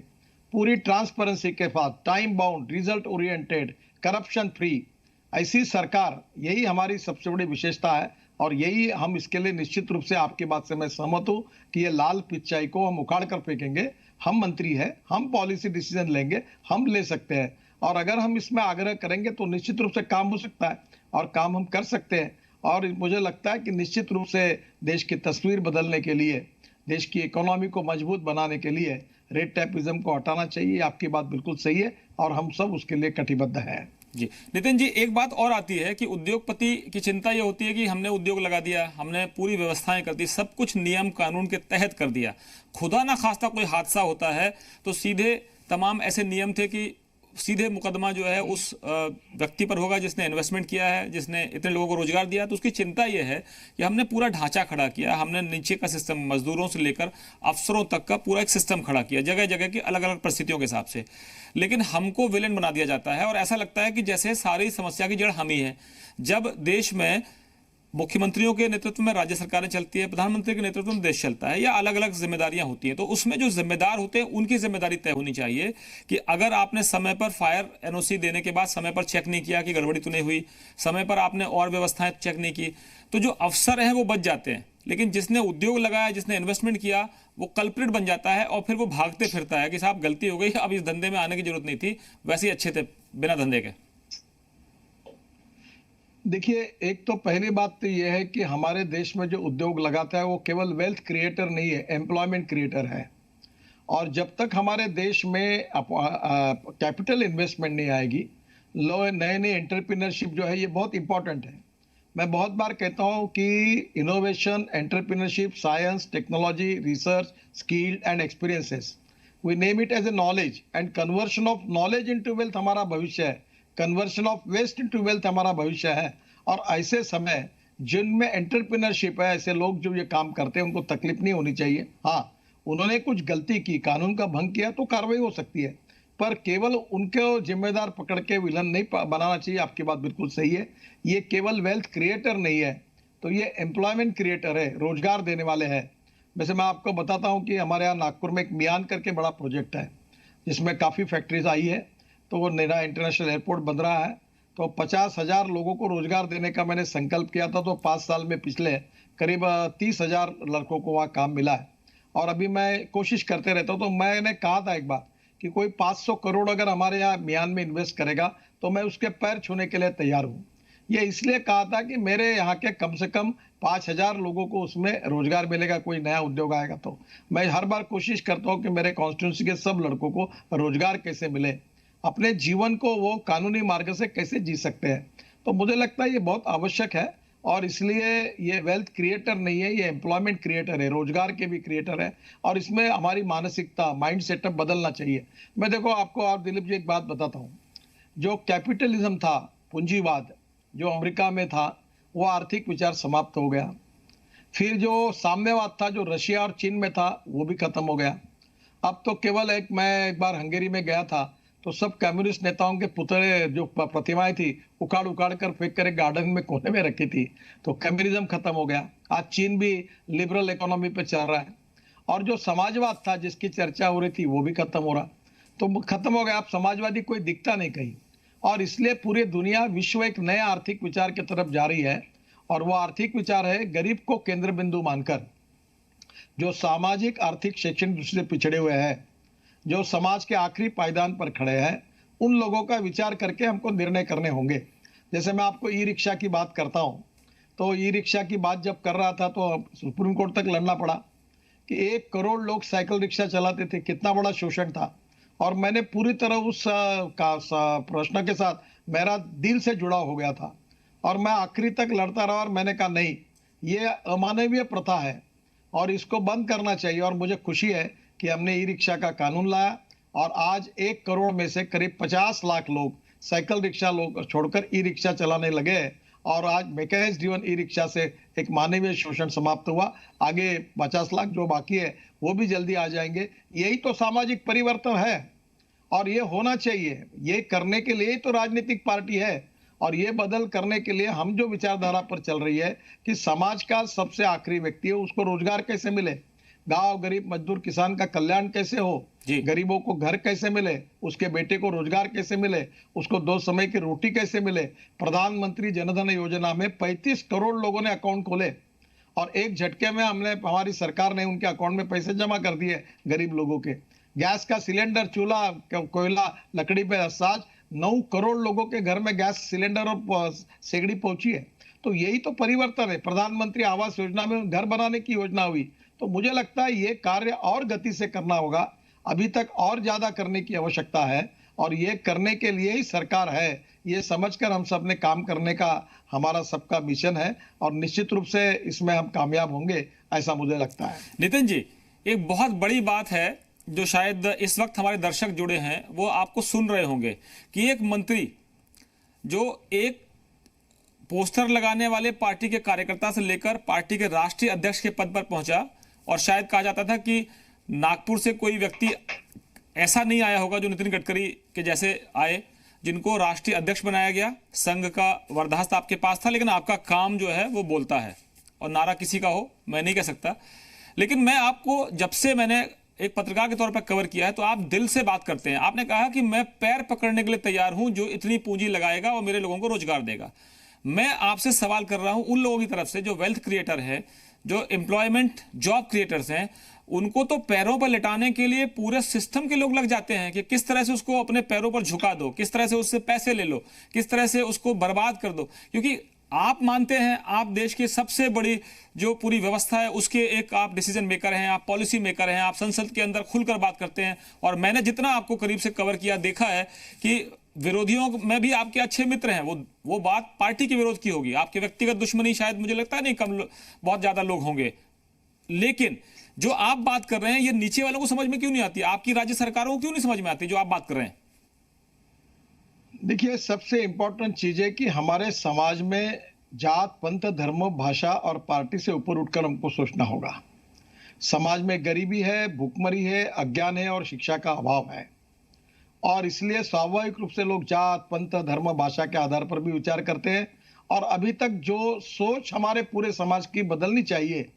पूरी ट्रांसपेरेंसी के साथ, time bound, result oriented, corruption free, ऐसी सरकार, यही हमारी सबसे बड़ी विशेषता है और यही हम इसके लिए निश्चित रूप से आपकी बात से मैं सहमत हूं कि ये लाल फीताशाही को हम उखाड़ कर फेंकेंगे। हम मंत्री हैं, हम पॉलिसी डिसीजन लेंगे, हम ले सकते हैं और अगर हम इसमें आग्रह करेंगे तो निश्चित रूप से काम हो सकता है और काम हम कर सकते हैं। और मुझे लगता है कि निश्चित रूप से देश की तस्वीर बदलने के लिए, देश की इकोनॉमी को मजबूत बनाने के लिए रेड टैपिज्म को हटाना चाहिए। आपकी बात बिल्कुल सही है और हम सब उसके लिए कटिबद्ध हैं। जी नितिन जी, एक बात और आती है कि उद्योगपति की चिंता ये होती है कि हमने उद्योग लगा दिया, हमने पूरी व्यवस्थाएं कर दी, सब कुछ नियम कानून के तहत कर दिया, खुदा ना खास्ता कोई हादसा होता है तो सीधे तमाम ऐसे नियम थे कि सीधे मुकदमा जो है उस व्यक्ति पर होगा जिसने इन्वेस्टमेंट किया है, जिसने इतने लोगों को रोजगार दिया। तो उसकी चिंता यह है कि हमने पूरा ढांचा खड़ा किया, हमने नीचे का सिस्टम, मजदूरों से लेकर अफसरों तक का पूरा एक सिस्टम खड़ा किया, जगह जगह की अलग अलग परिस्थितियों के हिसाब से, लेकिन हमको विलेन बना दिया जाता है और ऐसा लगता है कि जैसे सारी समस्या की जड़ हम ही है। जब देश में मुख्यमंत्रियों के नेतृत्व में राज्य सरकारें चलती है, प्रधानमंत्री के नेतृत्व में देश चलता है, या अलग अलग जिम्मेदारियां होती हैं, तो उसमें जो जिम्मेदार होते हैं उनकी जिम्मेदारी तय होनी चाहिए कि अगर आपने समय पर फायर एनओसी देने के बाद समय पर चेक नहीं किया कि गड़बड़ी तो नहीं हुई, समय पर आपने और व्यवस्थाएं चेक नहीं की, तो जो अफसर हैं वो बच जाते हैं, लेकिन जिसने उद्योग लगाया, जिसने इन्वेस्टमेंट किया, वो कल्प्रिट बन जाता है और फिर वो भागते फिरता है कि साहब गलती हो गई, अब इस धंधे में आने की जरूरत नहीं थी, वैसे ही अच्छे थे बिना धंधे के। देखिए, एक तो पहली बात तो यह है कि हमारे देश में जो उद्योग लगाता है वो केवल वेल्थ क्रिएटर नहीं है, एम्प्लॉयमेंट क्रिएटर है। और जब तक हमारे देश में कैपिटल इन्वेस्टमेंट नहीं आएगी, नए नए एंटरप्रेन्योरशिप जो है ये बहुत इंपॉर्टेंट है। मैं बहुत बार कहता हूं कि innovation, entrepreneurship, science, technology, research, skill and experiences, we name it as a knowledge, and conversion of knowledge into wealth हमारा भविष्य है, conversion of waste into wealth हमारा भविष्य है। और ऐसे समय जिनमें एंटरप्रेन्योरशिप है, ऐसे लोग जो ये काम करते हैं उनको तकलीफ नहीं होनी चाहिए। हाँ, उन्होंने कुछ गलती की, कानून का भंग किया तो कार्रवाई हो सकती है, पर केवल उनको जिम्मेदार पकड़ के विलन नहीं बनाना चाहिए। आपकी बात बिल्कुल सही है, ये केवल वेल्थ क्रिएटर नहीं है, तो ये एम्प्लॉयमेंट क्रिएटर है, रोजगार देने वाले हैं। वैसे मैं आपको बताता हूँ कि हमारे यहाँ नागपुर में एक मियान करके बड़ा प्रोजेक्ट है जिसमें काफ़ी फैक्ट्रीज आई है, तो वो नया इंटरनेशनल एयरपोर्ट बन रहा है, तो 50,000 लोगों को रोजगार देने का मैंने संकल्प किया था, तो 5 साल में पिछले करीब 30,000 लड़कों को वहाँ काम मिला है। और अभी मैं कोशिश करते रहता हूँ। तो मैंने कहा था एक बार कि कोई 500 करोड़ अगर हमारे यहाँ म्यान में इन्वेस्ट करेगा तो मैं उसके पैर छूने के लिए तैयार हूँ। ये इसलिए कहा था कि मेरे यहाँ के कम से कम 5,000 लोगों को उसमें रोजगार मिलेगा, कोई नया उद्योग आएगा तो। मैं हर बार कोशिश करता हूँ कि मेरे कॉन्स्टिट्यूंसी के सब लड़कों को रोजगार कैसे मिले, अपने जीवन को वो कानूनी मार्ग से कैसे जी सकते हैं। तो मुझे लगता है ये बहुत आवश्यक है और इसलिए ये वेल्थ क्रिएटर नहीं है, ये एम्प्लॉयमेंट क्रिएटर है, रोजगार के भी क्रिएटर है और इसमें हमारी मानसिकता, माइंड सेटअप बदलना चाहिए। मैं देखो आपको और दिलीप जी एक बात बताता हूँ, जो कैपिटलिज्म था, पूंजीवाद जो अमेरिका में था, वो आर्थिक विचार समाप्त हो गया। फिर जो साम्यवाद था जो रशिया और चीन में था वो भी खत्म हो गया। अब तो केवल मैं एक बार हंगेरी में गया था तो सब कम्युनिस्ट नेताओं के पुतले जो प्रतिमाएं थी उखाड़ उखाड़ कर फेंक कर एक गार्डन में कोने में रखी थी। तो कम्युनिज्म खत्म हो गया। आज चीन भी लिबरल इकोनॉमी पे चल रहा है और जो समाजवाद था जिसकी चर्चा हो रही थी वो भी खत्म हो रहा, तो खत्म हो गया। अब समाजवादी कोई दिखता नहीं कहीं और इसलिए पूरी दुनिया, विश्व एक नए आर्थिक विचार की तरफ जा रही है और वो आर्थिक विचार है गरीब को केंद्र बिंदु मानकर, जो सामाजिक, आर्थिक, शैक्षणिक दृष्टि से पिछड़े हुए हैं, जो समाज के आखिरी पायदान पर खड़े हैं, उन लोगों का विचार करके हमको निर्णय करने होंगे। जैसे मैं आपको ई रिक्शा की बात करता हूं, तो ई रिक्शा की बात जब कर रहा था तो सुप्रीम कोर्ट तक लड़ना पड़ा कि 1 करोड़ लोग साइकिल रिक्शा चलाते थे, कितना बड़ा शोषण था। और मैंने पूरी तरह उस प्रश्न के साथ मेरा दिल से जुड़ा हो गया था और मैं आखिरी तक लड़ता रहा और मैंने कहा नहीं, ये अमानवीय प्रथा है और इसको बंद करना चाहिए। और मुझे खुशी है कि हमने ई रिक्शा का कानून लाया और आज 1 करोड़ में से करीब 50 लाख लोग साइकिल रिक्शा लोग छोड़कर ई रिक्शा चलाने लगे और आज मैकेनाइज्ड ड्रिवन ई रिक्शा से एक मानवीय शोषण समाप्त हुआ। आगे 50 लाख जो बाकी है वो भी जल्दी आ जाएंगे। यही तो सामाजिक परिवर्तन है और ये होना चाहिए। ये करने के लिए तो राजनीतिक पार्टी है और ये बदल करने के लिए हम जो विचारधारा पर चल रही है कि समाज का सबसे आखिरी व्यक्ति है उसको रोजगार कैसे मिले, गांव गरीब मजदूर किसान का कल्याण कैसे हो, गरीबों को घर कैसे मिले, उसके बेटे को रोजगार कैसे मिले, उसको 2 समय की रोटी कैसे मिले। प्रधानमंत्री जनधन योजना में 35 करोड़ लोगों ने अकाउंट खोले और एक झटके में हमारी सरकार ने उनके अकाउंट में पैसे जमा कर दिए गरीब लोगों के। गैस का सिलेंडर, चूल्हा, कोयला, लकड़ी पे आज 9 करोड़ लोगों के घर में गैस सिलेंडर और सेगड़ी पहुंची है। तो यही तो परिवर्तन है। प्रधानमंत्री आवास योजना में घर बनाने की योजना हुई। तो मुझे लगता है ये कार्य और गति से करना होगा, अभी तक और ज्यादा करने की आवश्यकता है और ये करने के लिए ही सरकार है, ये समझकर हम सब ने काम करने का हमारा सबका मिशन है और निश्चित रूप से इसमें हम कामयाब होंगे, ऐसा मुझे लगता है। नितिन जी, एक बहुत बड़ी बात है जो शायद इस वक्त हमारे दर्शक जुड़े हैं वो आपको सुन रहे होंगे कि एक मंत्री जो एक पोस्टर लगाने वाले पार्टी के कार्यकर्ता से लेकर पार्टी के राष्ट्रीय अध्यक्ष के पद पर पहुंचा और शायद कहा जाता था कि नागपुर से कोई व्यक्ति ऐसा नहीं आया होगा जो नितिन गडकरी के जैसे आए, जिनको राष्ट्रीय अध्यक्ष बनाया गया। संघ का वरदास्त्र आपके पास था, लेकिन आपका काम जो है वो बोलता है और नारा किसी का हो मैं नहीं कह सकता। लेकिन मैं आपको जब से मैंने एक पत्रकार के तौर पर कवर किया है तो आप दिल से बात करते हैं। आपने कहा कि मैं पैर पकड़ने के लिए तैयार हूं जो इतनी पूंजी लगाएगा और मेरे लोगों को रोजगार देगा। मैं आपसे सवाल कर रहा हूं उन लोगों की तरफ से जो वेल्थ क्रिएटर है, जो एम्प्लॉयमेंट जॉब क्रिएटर्स हैं, उनको तो पैरों पर लिटाने के लिए पूरे सिस्टम के लोग लग जाते हैं कि किस तरह से उसको अपने पैरों पर झुका दो, किस तरह से उससे पैसे ले लो, किस तरह से उसको बर्बाद कर दो। क्योंकि आप मानते हैं आप देश की सबसे बड़ी जो पूरी व्यवस्था है उसके एक आप डिसीजन मेकर हैं, आप पॉलिसी मेकर हैं, आप संसद के अंदर खुलकर बात करते हैं। और मैंने जितना आपको करीब से कवर किया देखा है कि विरोधियों में भी आपके अच्छे मित्र हैं। वो बात पार्टी के विरोध की होगी, आपके व्यक्तिगत दुश्मनी शायद मुझे लगता है नहीं बहुत ज्यादा लोग होंगे। लेकिन जो आप बात कर रहे हैं ये नीचे वालों को समझ में क्यों नहीं आती, आपकी राज्य सरकारों को क्यों नहीं समझ में आती जो आप बात कर रहे हैं? देखिए, सबसे इंपॉर्टेंट चीज है कि हमारे समाज में जात, पंथ, धर्म, भाषा और पार्टी से ऊपर उठकर हमको सोचना होगा। समाज में गरीबी है, भूखमरी है, अज्ञान है और शिक्षा का अभाव है और इसलिए स्वाभाविक रूप से लोग जात, पंथ, धर्म, भाषा के आधार पर भी विचार करते हैं। और अभी तक जो सोच हमारे पूरे समाज की बदलनी चाहिए,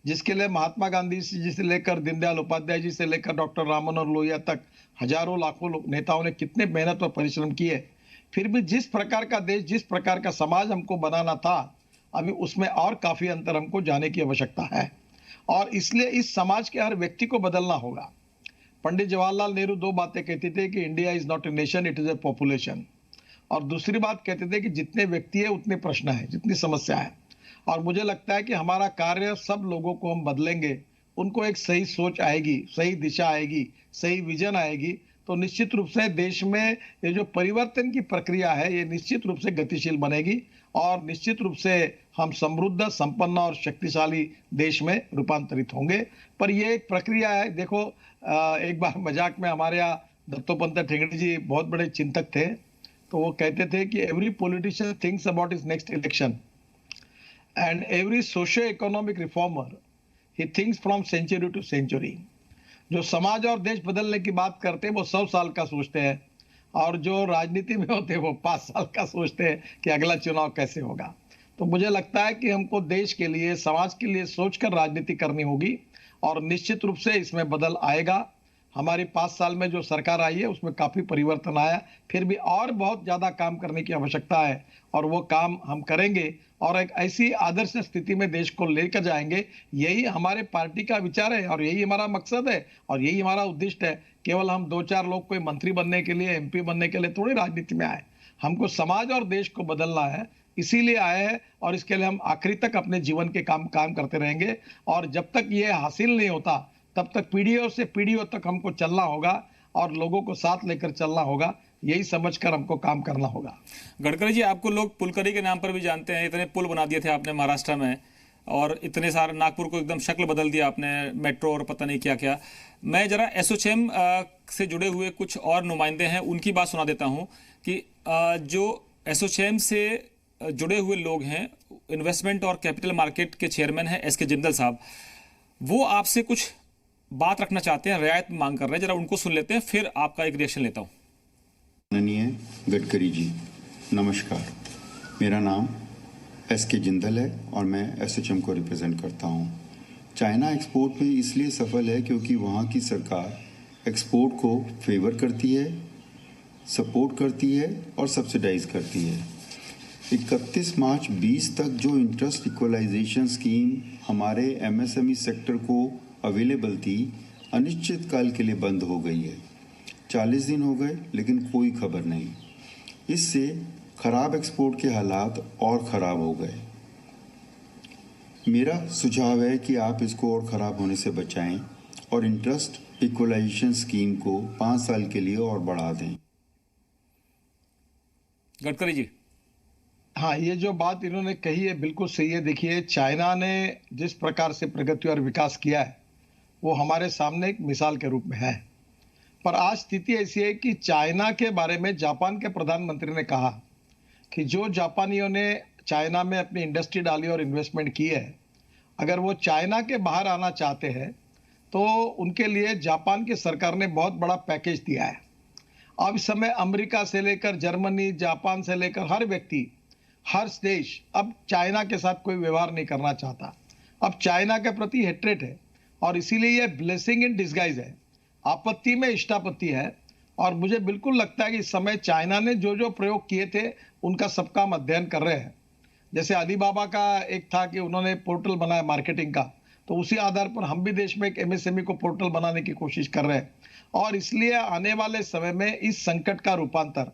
जिसके लिए महात्मा गांधी जी से लेकर दीनदयाल उपाध्याय जी से लेकर डॉक्टर राम मनोहर लोहिया तक हजारों लाखों नेताओं ने कितने मेहनत और परिश्रम किए, फिर भी जिस प्रकार का देश, जिस प्रकार का समाज हमको बनाना था, अभी उसमें और काफी अंतर हमको जाने की आवश्यकता है। और इसलिए इस समाज के हर व्यक्ति को बदलना होगा। पंडित जवाहरलाल नेहरू दो बातें कहते थे कि India is not a nation, it is a population. और दूसरी बात कहते थे कि जितने व्यक्ति है उतने प्रश्न है, जितनी समस्या है। और मुझे लगता है कि हमारा कार्य, सब लोगों को हम बदलेंगे, उनको एक सही सोच आएगी, सही दिशा आएगी, सही विजन आएगी, तो निश्चित रूप से देश में ये जो परिवर्तन की प्रक्रिया है ये निश्चित रूप से गतिशील बनेगी और निश्चित रूप से हम समृद्ध, संपन्न और शक्तिशाली देश में रूपांतरित होंगे। पर ये एक प्रक्रिया है। देखो, एक बार मजाक में हमारे यहाँ दत्तोपंत ठेंगड़ी जी बहुत बड़े चिंतक थे, तो वो कहते थे कि every politician thinks about his next election and every socio economic reformer he thinks from century to century. जो समाज और देश बदलने की बात करते हैं वो 100 साल का सोचते हैं, और जो राजनीति में होते हैं वो 5 साल का सोचते हैं कि अगला चुनाव कैसे होगा। तो मुझे लगता है कि हमको देश के लिए, समाज के लिए सोचकर राजनीति करनी होगी और निश्चित रूप से इसमें बदल आएगा। हमारी 5 साल में जो सरकार आई है उसमें काफी परिवर्तन आया, फिर भी और बहुत ज्यादा काम करने की आवश्यकता है और वो काम हम करेंगे और एक ऐसी आदर्श स्थिति में देश को लेकर जाएंगे। यही हमारे पार्टी का विचार है और यही हमारा मकसद है और यही हमारा उद्देश्य है। केवल हम 2-4 लोग कोई मंत्री बनने के लिए, एमपी बनने के लिए थोड़ी राजनीति में आए। हमको समाज और देश को बदलना है, इसीलिए आए हैं और इसके लिए हम आखिरी तक अपने जीवन के काम करते रहेंगे। और जब तक ये हासिल नहीं होता तब तक पीढ़ियों से पीढ़ियों तक हमको चलना होगा और लोगों को साथ लेकर चलना होगा, यही समझकर हमको काम करना होगा। गडकरी जी, आपको लोग पुलकरी के नाम पर भी जानते हैं। इतने पुल बना दिए थे आपने महाराष्ट्र में और इतने सारे, नागपुर को एकदम शक्ल बदल दिया आपने, मेट्रो और पता नहीं क्या क्या। मैं जरा एसोचैम से जुड़े हुए कुछ और नुमाइंदे हैं, उनकी बात सुना देता हूं कि जो एसोचैम से जुड़े हुए लोग हैं, इन्वेस्टमेंट और कैपिटल मार्केट के चेयरमैन हैं एस के जिंदल साहब, वो आपसे कुछ बात रखना चाहते हैं, रियायत मांग कर रहे हैं। जरा उनको सुन लेते हैं, फिर आपका एक रिएक्शन लेता हूं। माननीय गडकरी जी, नमस्कार। मेरा नाम एस के जिंदल है और मैं एसोचैम को रिप्रेजेंट करता हूं। चाइना एक्सपोर्ट में इसलिए सफल है क्योंकि वहां की सरकार एक्सपोर्ट को फेवर करती है, सपोर्ट करती है और सब्सिडाइज करती है। 31 मार्च 20 तक जो इंटरेस्ट इक्वलाइजेशन स्कीम हमारे एमएसएमई सेक्टर को अवेलेबल थी, अनिश्चित काल के लिए बंद हो गई है। 40 दिन हो गए लेकिन कोई खबर नहीं। इससे खराब एक्सपोर्ट के हालात और खराब हो गए। मेरा सुझाव है कि आप इसको और खराब होने से बचाएं और इंटरेस्ट इक्वलाइजेशन स्कीम को 5 साल के लिए और बढ़ा दें। गडकरी जी, हाँ, ये जो बात इन्होंने कही है बिल्कुल सही है। देखिए, चाइना ने जिस प्रकार से प्रगति और विकास किया है वो हमारे सामने एक मिसाल के रूप में है। पर आज स्थिति ऐसी है कि चाइना के बारे में जापान के प्रधानमंत्री ने कहा कि जो जापानियों ने चाइना में अपनी इंडस्ट्री डाली और इन्वेस्टमेंट की है, अगर वो चाइना के बाहर आना चाहते हैं तो उनके लिए जापान की सरकार ने बहुत बड़ा पैकेज दिया है। अब इस समय अमेरिका से लेकर जर्मनी, जापान से लेकर हर व्यक्ति, हर देश अब चाइना के साथ कोई व्यवहार नहीं करना चाहता। अब चाइना के प्रति हेट्रेट है और इसीलिए ये ब्लेसिंग इन डिस्गाइज है, आपत्ति में इष्टापत्ति है। और मुझे बिल्कुल लगता है कि इस समय चाइना ने जो जो प्रयोग किए थे उनका सबका हम अध्ययन कर रहे हैं। जैसे अलीबाबा का एक था कि उन्होंने पोर्टल बनाया मार्केटिंग का, तो उसी आधार पर हम भी देश में एक एमएसएमई को पोर्टल बनाने की कोशिश कर रहे हैं। और इसलिए आने वाले समय में इस संकट का रूपांतर,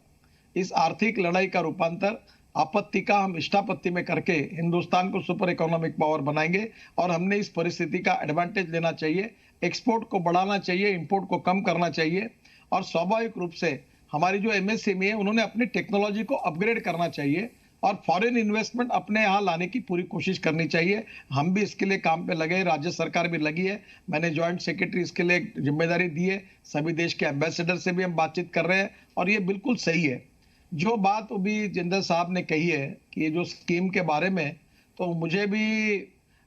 इस आर्थिक लड़ाई का रूपांतर आपत्ति का हम इष्टापत्ति में करके हिंदुस्तान को सुपर इकोनॉमिक पावर बनाएंगे। और हमने इस परिस्थिति का एडवांटेज लेना चाहिए, एक्सपोर्ट को बढ़ाना चाहिए, इंपोर्ट को कम करना चाहिए। और स्वाभाविक रूप से हमारी जो एमएसएमई है उन्होंने अपनी टेक्नोलॉजी को अपग्रेड करना चाहिए और फॉरेन इन्वेस्टमेंट अपने यहाँ लाने की पूरी कोशिश करनी चाहिए। हम भी इसके लिए काम पे लगे, राज्य सरकार भी लगी है। मैंने ज्वाइंट सेक्रेटरी इसके लिए एक जिम्मेदारी दी है। सभी देश के एम्बेसडर से भी हम बातचीत कर रहे हैं और ये बिल्कुल सही है। जो बात अभी जिंदल साहब ने कही है कि ये जो स्कीम के बारे में, तो मुझे भी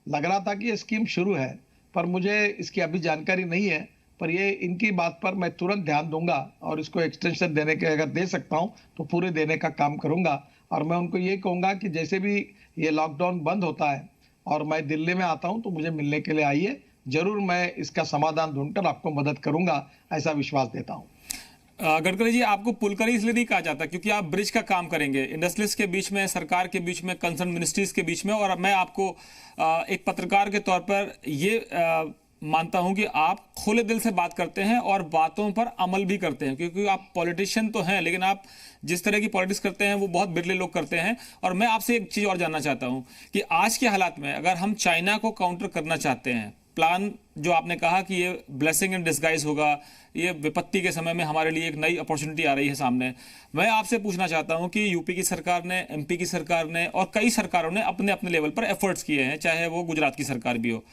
लग रहा था कि ये स्कीम शुरू है, पर मुझे इसकी अभी जानकारी नहीं है। पर ये इनकी बात पर मैं तुरंत ध्यान दूंगा और इसको एक्सटेंशन देने के, अगर दे सकता हूं तो पूरे देने का काम करूंगा। और मैं उनको ये कहूंगा कि जैसे भी ये लॉकडाउन बंद होता है और मैं दिल्ली में आता हूं तो मुझे मिलने के लिए आइए, जरूर मैं इसका समाधान ढूंढकर आपको मदद करूंगा, ऐसा विश्वास देता हूं। गडकरी जी, आपको पुलकरी इसलिए नहीं कहा जाता क्योंकि आप ब्रिज का काम करेंगे इंडस्ट्रीज के बीच में, सरकार के बीच में, कंसर्न मिनिस्ट्रीज के बीच में। और मैं आपको एक पत्रकार के तौर पर ये मानता हूं कि आप खुले दिल से बात करते हैं और बातों पर अमल भी करते हैं, क्योंकि आप पॉलिटिशियन तो हैं, लेकिन आप जिस तरह की पॉलिटिक्स करते हैं वो बहुत बिरले लोग करते हैं। और मैं आपसे एक चीज़ और जानना चाहता हूं कि आज के हालात में अगर हम चाइना को काउंटर करना चाहते हैं, प्लान जो आपने कहा कि ये ब्लेसिंग इन डिस्गाइज होगा, ये विपत्ति के समय में हमारे लिए एक नई अपॉर्चुनिटी आ रही है सामने, मैं आपसे पूछना चाहता हूं कि यूपी की सरकार ने, एमपी की सरकार ने और कई सरकारों ने अपने अपने लेवल पर एफर्ट्स किए हैं, चाहे वो गुजरात की सरकार भी हो,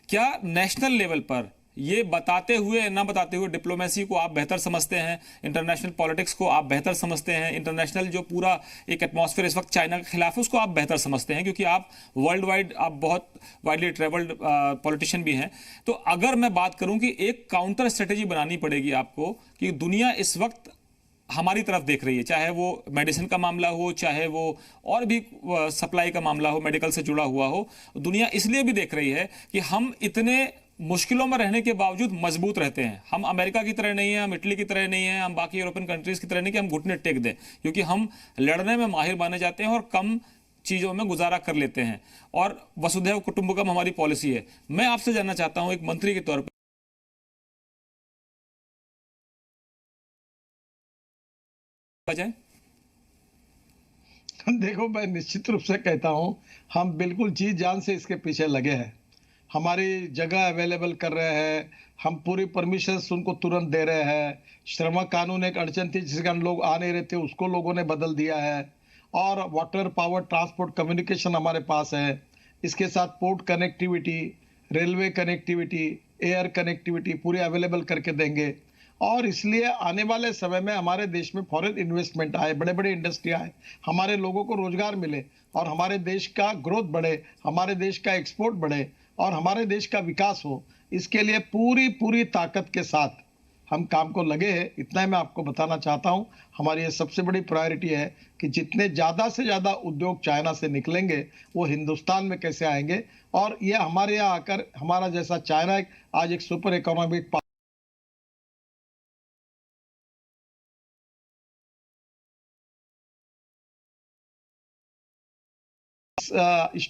क्या नेशनल लेवल पर ये बताते हुए ना बताते हुए डिप्लोमेसी को आप बेहतर समझते हैं, इंटरनेशनल पॉलिटिक्स को आप बेहतर समझते हैं, इंटरनेशनल जो पूरा एक एटमॉस्फेयर इस वक्त चाइना के खिलाफ है उसको आप बेहतर समझते हैं, क्योंकि आप वर्ल्ड वाइड, आप बहुत वाइडली ट्रेवल्ड पॉलिटिशियन भी हैं। तो अगर मैं बात करूं कि एक काउंटर स्ट्रेटेजी बनानी पड़ेगी आपको, कि दुनिया इस वक्त हमारी तरफ देख रही है, चाहे वो मेडिसिन का मामला हो, चाहे वो और भी सप्लाई का मामला हो, मेडिकल से जुड़ा हुआ हो, दुनिया इसलिए भी देख रही है कि हम इतने मुश्किलों में रहने के बावजूद मजबूत रहते हैं। हम अमेरिका की तरह नहीं है, हम इटली की तरह नहीं है, हम बाकी यूरोपियन कंट्रीज की तरह नहीं कि हम घुटने टेक दें, क्योंकि हम लड़ने में माहिर माने जाते हैं और कम चीज़ों में गुजारा कर लेते हैं, और वसुधैव कुटुंबकम हमारी पॉलिसी है। मैं आपसे जानना चाहता हूं एक मंत्री के तौर पर जाए। देखो, मैं निश्चित रूप से कहता हूं, हम बिल्कुल जी जान से इसके पीछे लगे हैं। हमारी जगह अवेलेबल कर रहे हैं, हम पूरी परमिशन उनको तुरंत दे रहे हैं। श्रम कानून एक अड़चन थी जिसके कारण लोग आ नहीं रहे थे, उसको लोगों ने बदल दिया है। और वाटर, पावर, ट्रांसपोर्ट, कम्युनिकेशन हमारे पास है। इसके साथ port connectivity, railway connectivity, air connectivity पूरी अवेलेबल करके देंगे। और इसलिए आने वाले समय में हमारे देश में फॉरेन इन्वेस्टमेंट आए, बड़े बड़े इंडस्ट्री आए, हमारे लोगों को रोजगार मिले और हमारे देश का ग्रोथ बढ़े, हमारे देश का एक्सपोर्ट बढ़े और हमारे देश का विकास हो। इसके लिए पूरी पूरी ताकत के साथ हम काम को लगे हैं। इतना ही मैं आपको बताना चाहता हूं। हमारी ये सबसे बड़ी प्रायोरिटी है कि जितने ज्यादा से ज्यादा उद्योग चाइना से निकलेंगे वो हिंदुस्तान में कैसे आएंगे, और ये हमारे यहाँ आकर हमारा जैसा चाइना आज एक सुपर इकोनॉमिक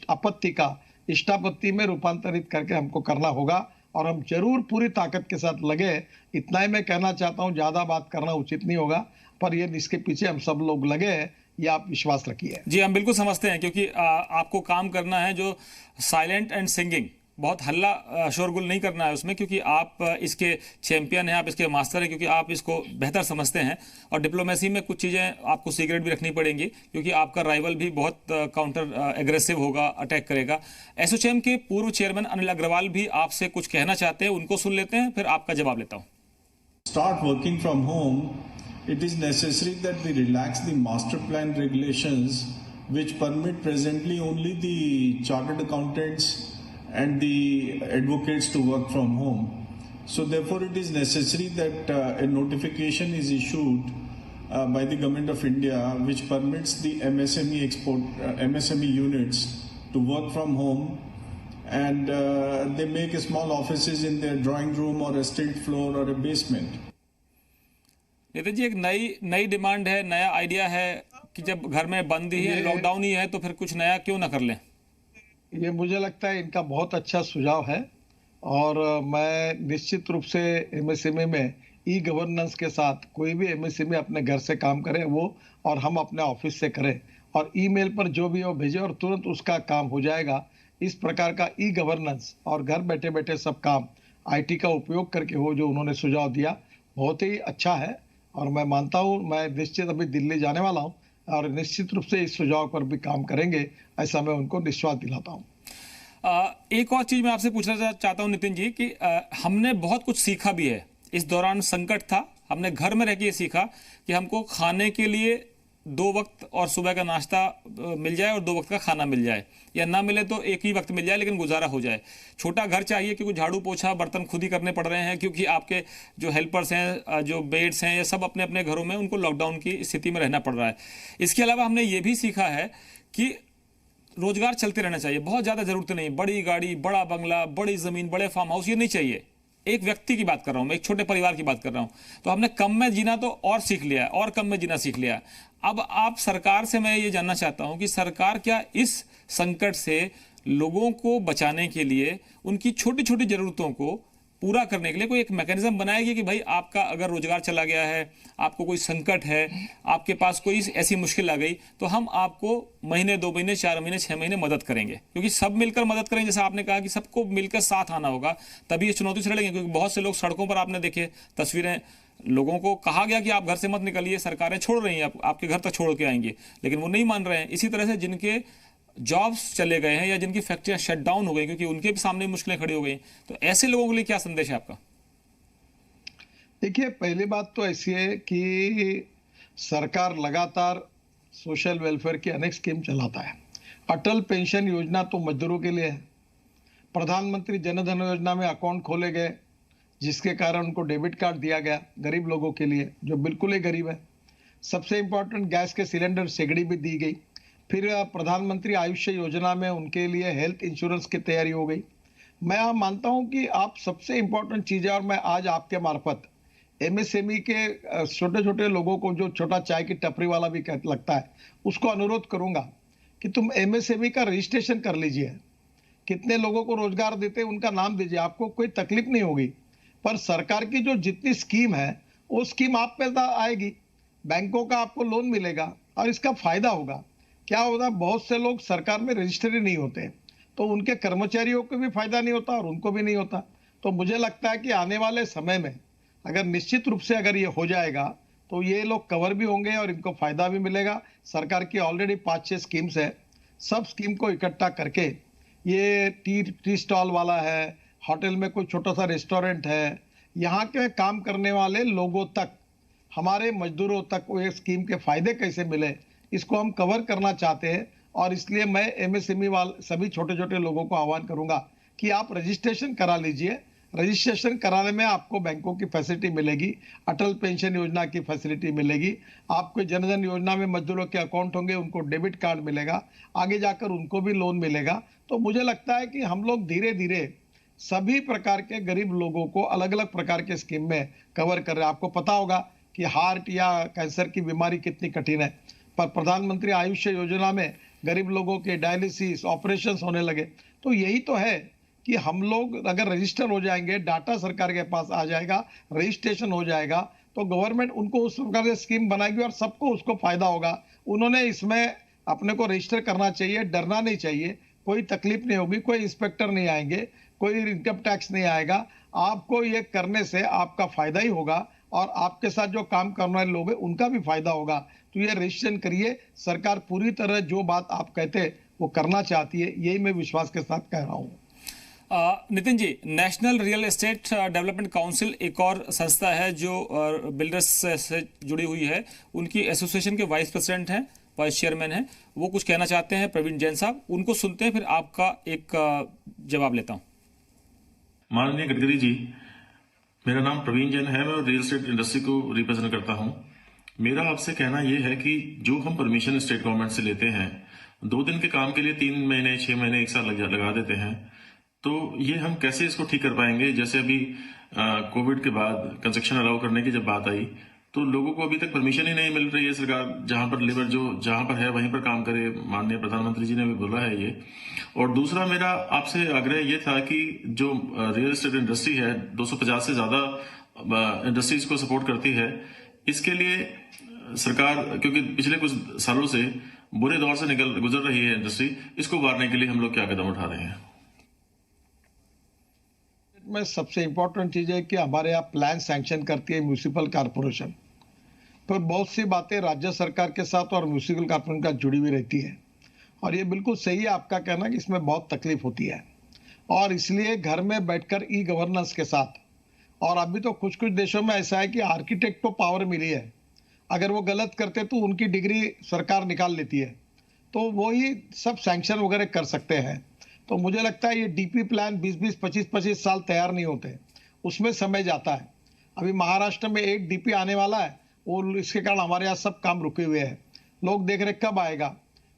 आपत्ति का इष्टापत्ति में रूपांतरित करके हमको करना होगा, और हम जरूर पूरी ताकत के साथ लगे। इतना ही मैं कहना चाहता हूं, ज्यादा बात करना उचित नहीं होगा, पर ये इसके पीछे हम सब लोग लगे हैं, ये आप विश्वास रखिए। जी, हम बिल्कुल समझते हैं, क्योंकि आपको काम करना है जो साइलेंट एंड सिंगिंग, बहुत हल्ला शोरगुल नहीं करना है उसमें, क्योंकि आप इसके चैंपियन हैं, आप इसके मास्टर हैं, क्योंकि आप इसको बेहतर समझते हैं। और डिप्लोमेसी में कुछ चीज़ें आपको सीक्रेट भी रखनी पड़ेंगी, क्योंकि आपका राइवल भी बहुत काउंटर एग्रेसिव होगा, अटैक करेगा। एसोचैम के पूर्व चेयरमैन अनिल अग्रवाल भी आपसे कुछ कहना चाहते हैं, उनको सुन लेते हैं, फिर आपका जवाब लेता हूँ। Start working from home, it is necessary that we relax the master plan regulations which permit presently only the chartered accountants and the advocates to work from home. So therefore it is necessary that a notification is issued by the Government of India which permits the MSME units to work from home, and they make small offices in their drawing room or a stilted floor or a basement. Nitin ji, एक नई demand है, नया idea है कि जब घर में बंद ही है, लॉकडाउन ही है, तो फिर कुछ नया क्यों ना कर लें। ये मुझे लगता है इनका बहुत अच्छा सुझाव है, और मैं निश्चित रूप से एमएसएमई में ई गवर्नेंस के साथ कोई भी एमएसएमई अपने घर से काम करे वो, और हम अपने ऑफिस से करें, और ईमेल पर जो भी वो भेजे और तुरंत उसका काम हो जाएगा। इस प्रकार का ई गवर्नेंस और घर बैठे बैठे सब काम आईटी का उपयोग करके हो, जो उन्होंने सुझाव दिया, बहुत ही अच्छा है। और मैं मानता हूँ, मैं निश्चित अभी दिल्ली जाने वाला हूँ और निश्चित रूप से इस सुझाव पर भी काम करेंगे, ऐसा मैं उनको विश्वास दिलाता हूँ। एक और चीज मैं आपसे पूछना चाहता हूँ नितिन जी, कि हमने बहुत कुछ सीखा भी है। इस दौरान संकट था, हमने घर में रह के सीखा कि हमको खाने के लिए 2 वक्त और सुबह का नाश्ता मिल जाए और 2 वक्त का खाना मिल जाए, या ना मिले तो एक ही वक्त मिल जाए, लेकिन गुजारा हो जाए। छोटा घर चाहिए, क्योंकि झाड़ू पोछा बर्तन खुद ही करने पड़ रहे हैं, क्योंकि आपके जो हेल्पर्स हैं, जो बेड्स हैं, ये सब अपने अपने घरों में, उनको लॉकडाउन की स्थिति में रहना पड़ रहा है। इसके अलावा हमने ये भी सीखा है कि रोजगार चलते रहना चाहिए, बहुत ज़्यादा जरूरत नहीं, बड़ी गाड़ी, बड़ा बंगला, बड़ी ज़मीन, बड़े फार्म हाउस, ये नहीं चाहिए। एक व्यक्ति की बात कर रहा हूँ मैं, एक छोटे परिवार की बात कर रहा हूँ। तो हमने कम में जीना तो और सीख लिया, और कम में जीना सीख लिया। अब आप सरकार से मैं ये जानना चाहता हूँ कि सरकार क्या इस संकट से लोगों को बचाने के लिए उनकी छोटी छोटी ज़रूरतों को पूरा करने के लिए कोई एक मैकेनिज्म बनाएगी कि भाई आपका अगर रोजगार चला गया है, आपको कोई संकट है, आपके पास कोई ऐसी मुश्किल आ गई, तो हम आपको महीने, 2 महीने, 4 महीने, 6 महीने मदद करेंगे, क्योंकि सब मिलकर मदद करेंगे। जैसा आपने कहा कि सबको मिलकर साथ आना होगा, तभी ये चुनौती से लड़ेंगे। क्योंकि बहुत से लोग सड़कों पर, आपने देखे तस्वीरें, लोगों को कहा गया कि आप घर से मत निकलिए, सरकारें छोड़ रही हैं, आपके घर तक छोड़ के आएंगी, लेकिन वो नहीं मान रहे हैं। इसी तरह से जिनके जॉब्स चले गए हैं या जिनकी फैक्ट्रियां शट डाउन हो गई क्योंकि उनके भी सामने मुश्किलें खड़ी हो गई, तो ऐसे लोगों के लिए क्या संदेश है आपका? देखिए, पहली बात तो ऐसी है कि सरकार लगातार सोशल वेलफेयर की अनेक स्कीम चलाता है। अटल पेंशन योजना तो मजदूरों के लिए है। प्रधानमंत्री जन धन योजना में अकाउंट खोले गए, जिसके कारण उनको डेबिट कार्ड दिया गया गरीब लोगों के लिए जो बिल्कुल ही गरीब है। सबसे इंपॉर्टेंट, गैस के सिलेंडर सिगड़ी भी दी गई। फिर प्रधानमंत्री आयुष्य योजना में उनके लिए हेल्थ इंश्योरेंस की तैयारी हो गई। मैं मानता हूं कि आप सबसे इंपॉर्टेंट चीज़ है, और मैं आज आपके मार्फत एमएसएमई के छोटे छोटे लोगों को, जो छोटा चाय की टपरी वाला भी लगता है, उसको अनुरोध करूंगा कि तुम एमएसएमई का रजिस्ट्रेशन कर लीजिए। कितने लोगों को रोजगार देते हैं उनका नाम दीजिए, आपको कोई तकलीफ नहीं होगी। पर सरकार की जो जितनी स्कीम है वो स्कीम आप पे आएगी, बैंकों का आपको लोन मिलेगा और इसका फायदा होगा। क्या होता, बहुत से लोग सरकार में रजिस्टर ही नहीं होते, तो उनके कर्मचारियों को भी फायदा नहीं होता और उनको भी नहीं होता। तो मुझे लगता है कि आने वाले समय में अगर निश्चित रूप से अगर ये हो जाएगा तो ये लोग कवर भी होंगे और इनको फायदा भी मिलेगा। सरकार की ऑलरेडी 5-6 स्कीम्स है, सब स्कीम को इकट्ठा करके, ये टी स्टॉल वाला है, होटल में कोई छोटा सा रेस्टोरेंट है, यहाँ के काम करने वाले लोगों तक, हमारे मजदूरों तक वो स्कीम के फायदे कैसे मिले, इसको हम कवर करना चाहते हैं। और इसलिए मैं एमएसएमई वाले सभी छोटे छोटे लोगों को आह्वान करूंगा कि आप रजिस्ट्रेशन करा लीजिए। रजिस्ट्रेशन कराने में आपको बैंकों की फैसिलिटी मिलेगी, अटल पेंशन योजना की फैसिलिटी मिलेगी, आपको जनधन योजना में मजदूरों के अकाउंट होंगे, उनको डेबिट कार्ड मिलेगा, आगे जाकर उनको भी लोन मिलेगा। तो मुझे लगता है कि हम लोग धीरे धीरे सभी प्रकार के गरीब लोगों को अलग अलग प्रकार के स्कीम में कवर कर रहे हैं। आपको पता होगा कि हार्ट या कैंसर की बीमारी कितनी कठिन है, पर प्रधानमंत्री आयुष्य योजना में गरीब लोगों के डायलिसिस ऑपरेशंस होने लगे। तो यही तो है कि हम लोग अगर रजिस्टर हो जाएंगे, डाटा सरकार के पास आ जाएगा, रजिस्ट्रेशन हो जाएगा, तो गवर्नमेंट उनको उस प्रकार से स्कीम बनाएगी और सबको उसको फायदा होगा। उन्होंने इसमें अपने को रजिस्टर करना चाहिए, डरना नहीं चाहिए, कोई तकलीफ नहीं होगी, कोई इंस्पेक्टर नहीं आएंगे, कोई इनकम टैक्स नहीं आएगा। आपको ये करने से आपका फायदा ही होगा और आपके साथ जो काम करने वाले लोग हैं उनका भी फायदा होगा। तो ये रजिस्ट्रेशन करिए, सरकार पूरी तरह जो बात आप कहते हैं वो करना चाहती है, यही मैं विश्वास के साथ कह रहा हूँ। Nitin ji, national real estate development council एक और संस्था है जो बिल्डर्स से जुड़ी हुई है, उनकी एसोसिएशन के वाइस प्रेसिडेंट हैं, वाइस चेयरमैन हैं, वो कुछ कहना चाहते हैं, प्रवीण जैन साहब, उनको सुनते हैं, फिर आपका एक जवाब लेता हूँ। माननीय गडकरी जी, मेरा नाम प्रवीण जैन है, मैं रियल एस्टेट इंडस्ट्री को रिप्रेजेंट करता हूँ। मेरा आपसे कहना यह है कि जो हम परमिशन स्टेट गवर्नमेंट से लेते हैं, 2 दिन के काम के लिए 3 महीने, 6 महीने, 1 साल लगा देते हैं, तो ये हम कैसे इसको ठीक कर पाएंगे? जैसे अभी कोविड के बाद कंस्ट्रक्शन अलाउ करने की जब बात आई, तो लोगों को अभी तक परमिशन ही नहीं मिल रही है। सरकार जहां पर लेबर जो जहां पर है वहीं पर काम करे, माननीय प्रधानमंत्री जी ने भी बोला है ये। और दूसरा मेरा आपसे आग्रह ये था कि जो रियल एस्टेट इंडस्ट्री है, 250 से ज्यादा इंडस्ट्रीज को सपोर्ट करती है, इसके लिए सरकार, क्योंकि पिछले कुछ सालों से बुरे दौर से गुजर रही है इंडस्ट्री, इसको उबारने के लिए हम लोग क्या कदम उठा रहे हैं? में सबसे इंपॉर्टेंट चीज है कि हमारे यहाँ प्लान सैंक्शन करती है म्यूनिसिपल कॉर्पोरेशन, पर बहुत सी बातें राज्य सरकार के साथ और म्यूनिसिपल कॉर्पोरेशन का जुड़ी हुई रहती है। और ये बिल्कुल सही है आपका कहना कि इसमें बहुत तकलीफ होती है, और इसलिए घर में बैठकर ई गवर्नेंस के साथ, और अभी तो कुछ कुछ देशों में ऐसा है कि आर्किटेक्ट को पावर मिली है, अगर वो गलत करते तो उनकी डिग्री सरकार निकाल लेती है, तो वो ही सब सैंक्शन वगैरह कर सकते हैं। तो मुझे लगता है ये डीपी प्लान 20-20, 25-25 साल तैयार नहीं होते, उसमें समय जाता है। अभी महाराष्ट्र में एक डीपी आने वाला है, वो इसके कारण हमारे यहाँ सब काम रुके हुए हैं, लोग देख रहे कब आएगा।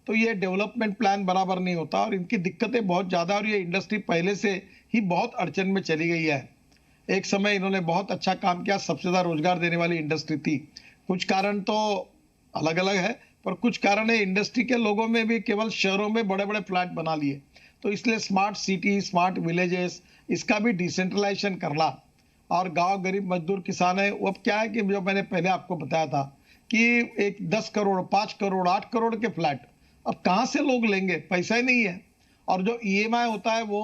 तो ये डेवलपमेंट प्लान बराबर नहीं होता और इनकी दिक्कतें बहुत ज़्यादा, और ये इंडस्ट्री पहले से ही बहुत अड़चन में चली गई है। एक समय इन्होंने बहुत अच्छा काम किया, सबसे ज़्यादा रोजगार देने वाली इंडस्ट्री थी। कुछ कारण तो अलग अलग है, पर कुछ कारण है इंडस्ट्री के लोगों में भी केवल शहरों में बड़े बड़े प्लांट बना लिए, तो इसलिए स्मार्ट सिटी, स्मार्ट विलेजेस, इसका भी डिसेंट्रलाइजेशन करना, और गांव गरीब मजदूर किसान है, वो अब क्या है कि जो मैंने पहले आपको बताया था कि एक 10 करोड़, 5 करोड़, 8 करोड़ के फ्लैट अब कहाँ से लोग लेंगे, पैसा ही नहीं है। और जो ईएमआई होता है वो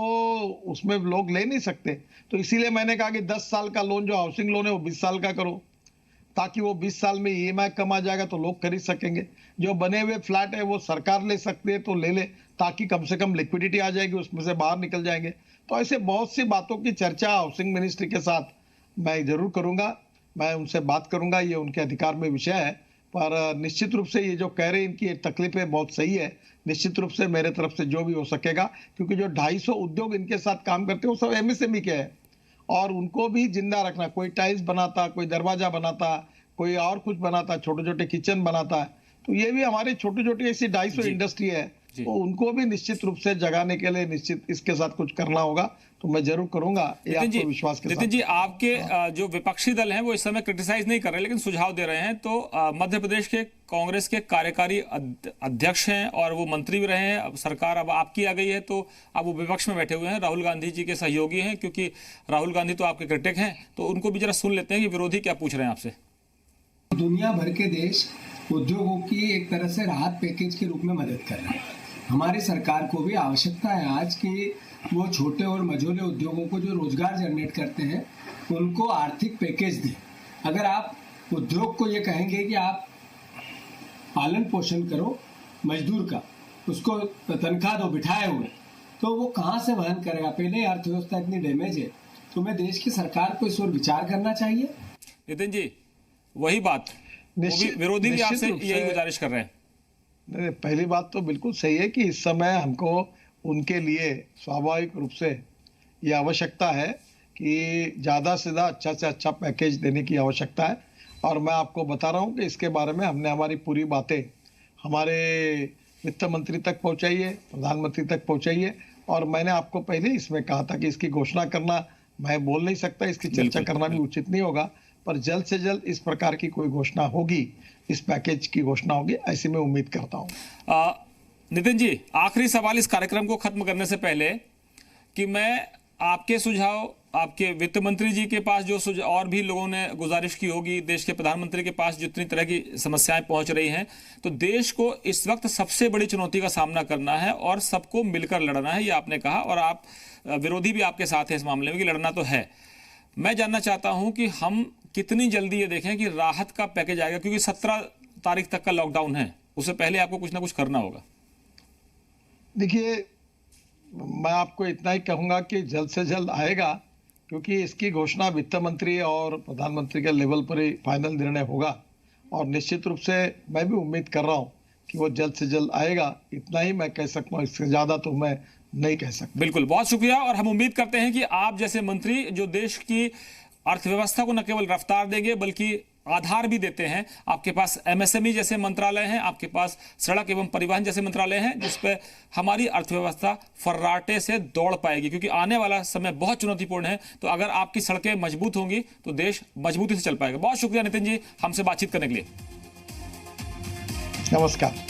उसमें लोग ले नहीं सकते, तो इसीलिए मैंने कहा कि 10 साल का लोन जो हाउसिंग लोन है वो 20 साल का करो, ताकि वो 20 साल में ईएमआई कम आ जाएगा तो लोग खरीद सकेंगे। जो बने हुए फ्लैट है वो सरकार ले सकती है तो ले ले, ताकि कम से कम लिक्विडिटी आ जाएगी, उसमें से बाहर निकल जाएंगे। तो ऐसे बहुत सी बातों की चर्चा हाउसिंग मिनिस्ट्री के साथ मैं जरूर करूंगा, मैं उनसे बात करूंगा, ये उनके अधिकार में विषय है। पर निश्चित रूप से ये जो कह रहे हैं इनकी तकलीफें बहुत सही है, निश्चित रूप से मेरे तरफ से जो भी हो सकेगा, क्योंकि जो 250 उद्योग इनके साथ काम करते हैं वो सब एमएसएमई के हैं, और उनको भी जिंदा रखना, कोई टाइल्स बनाता, कोई दरवाजा बनाता, कोई और कुछ बनाता, छोटे छोटे किचन बनाता है, तो ये भी हमारी छोटी छोटी ऐसी 250 इंडस्ट्री है, तो उनको भी निश्चित रूप से जगाने के लिए निश्चित इसके साथ कुछ करना होगा, तो मैं जरूर करूंगा, ये आपको विश्वास के साथ। नितिन जी, आपके जो विपक्षी दल हैं वो इस समय क्रिटिसाइज नहीं कर रहे लेकिन सुझाव दे रहे हैं, तो मध्य प्रदेश के कांग्रेस के कार्यकारी अध्यक्ष हैं और वो मंत्री भी रहे हैं, अब सरकार अब आपकी आ गई है तो अब वो विपक्ष में बैठे हुए हैं, राहुल गांधी जी के सहयोगी हैं, क्योंकि राहुल गांधी तो आपके क्रिटिक हैं, तो उनको भी जरा सुन लेते हैं कि विरोधी क्या पूछ रहे हैं आपसे। दुनिया भर के देश उद्योगों की एक तरह से राहत पैकेज के रूप में मदद कर रहे हैं। हमारी सरकार को भी आवश्यकता है आज कि वो छोटे और मझोले उद्योगों को जो रोजगार जनरेट करते हैं उनको आर्थिक पैकेज दें। अगर आप उद्योग को ये कहेंगे कि आप पालन पोषण करो मजदूर का, उसको तनख्वाह दो बिठाए हुए, तो वो कहाँ से वहन करेगा? पहले अर्थव्यवस्था इतनी डैमेज है, तो मैं देश की सरकार को इस ओर विचार करना चाहिए। नितिन जी, वही बात विरोधी भी आपसे यही गुजारिश कर रहे हैं। पहली बात तो बिल्कुल सही है कि इस समय हमको उनके लिए स्वाभाविक रूप से ये आवश्यकता है कि ज़्यादा से ज़्यादा अच्छा से अच्छा पैकेज देने की आवश्यकता है, और मैं आपको बता रहा हूँ कि इसके बारे में हमने हमारी पूरी बातें हमारे वित्त मंत्री तक पहुँचाई है, प्रधानमंत्री तक पहुँचाई है, और मैंने आपको पहले इसमें कहा था कि इसकी घोषणा करना मैं बोल नहीं सकता, इसकी चर्चा करना भी उचित नहीं होगा, पर जल्द से जल्द इस प्रकार की कोई घोषणा होगी, इस पैकेज की घोषणा होगी, ऐसी मैं उम्मीद करता हूं। नितिन जी, आखिरी सवाल इस कार्यक्रम को खत्म करने से पहले कि मैं आपके सुझाव आपके वित्त मंत्री जी के पास जो सुझाव और भी लोगों ने गुजारिश की होगी, देश के प्रधानमंत्री के पास जितनी तरह की समस्याएं पहुंच रही हैं, तो देश को इस वक्त सबसे बड़ी चुनौती का सामना करना है और सबको मिलकर लड़ना है, ये आपने कहा, और आप विरोधी भी आपके साथ है इस मामले में कि लड़ना तो है। मैं जानना चाहता हूं कि हम कितनी जल्दी ये देखें कि राहत का पैकेज आएगा, क्योंकि 17 तारीख तक का लॉकडाउन है, उससे पहले आपको कुछ ना कुछ करना होगा। देखिए, मैं आपको इतना ही कहूंगा कि जल्द से जल्द आएगा, क्योंकि इसकी घोषणा वित्त मंत्री और प्रधानमंत्री के लेवल पर ही फाइनल निर्णय होगा, और निश्चित रूप से मैं भी उम्मीद कर रहा हूं कि वो जल्द से जल्द आएगा। इतना ही मैं कह सकता हूँ, इससे ज्यादा तो मैं नहीं कह सकता। बिल्कुल, बहुत शुक्रिया, और हम उम्मीद करते हैं कि आप जैसे मंत्री जो देश की अर्थव्यवस्था को न केवल रफ्तार देंगे बल्कि आधार भी देते हैं। आपके पास एमएसएमई जैसे मंत्रालय हैं, आपके पास सड़क एवं परिवहन जैसे मंत्रालय हैं, जिस पे हमारी अर्थव्यवस्था फर्राटे से दौड़ पाएगी, क्योंकि आने वाला समय बहुत चुनौतीपूर्ण है। तो अगर आपकी सड़कें मजबूत होंगी तो देश मजबूती से चल पाएगा। बहुत शुक्रिया नितिन जी, हमसे बातचीत करने के लिए। नमस्कार।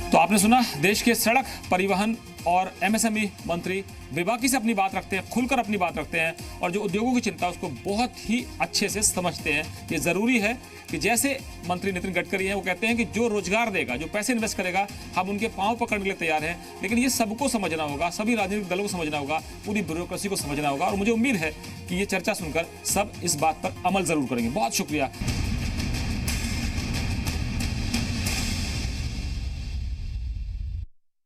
तो आपने सुना, देश के सड़क परिवहन और एमएसएमई मंत्री बेबाकी से अपनी बात रखते हैं, खुलकर अपनी बात रखते हैं, और जो उद्योगों की चिंता उसको बहुत ही अच्छे से समझते हैं। ये जरूरी है कि जैसे मंत्री नितिन गडकरी हैं, वो कहते हैं कि जो रोजगार देगा, जो पैसे इन्वेस्ट करेगा, हम उनके पांव पकड़ने के लिए तैयार हैं, लेकिन ये सबको समझना होगा, सभी राजनीतिक दलों को समझना होगा, पूरी ब्यूरोक्रेसी को समझना होगा, और मुझे उम्मीद है कि ये चर्चा सुनकर सब इस बात पर अमल जरूर करेंगे। बहुत शुक्रिया।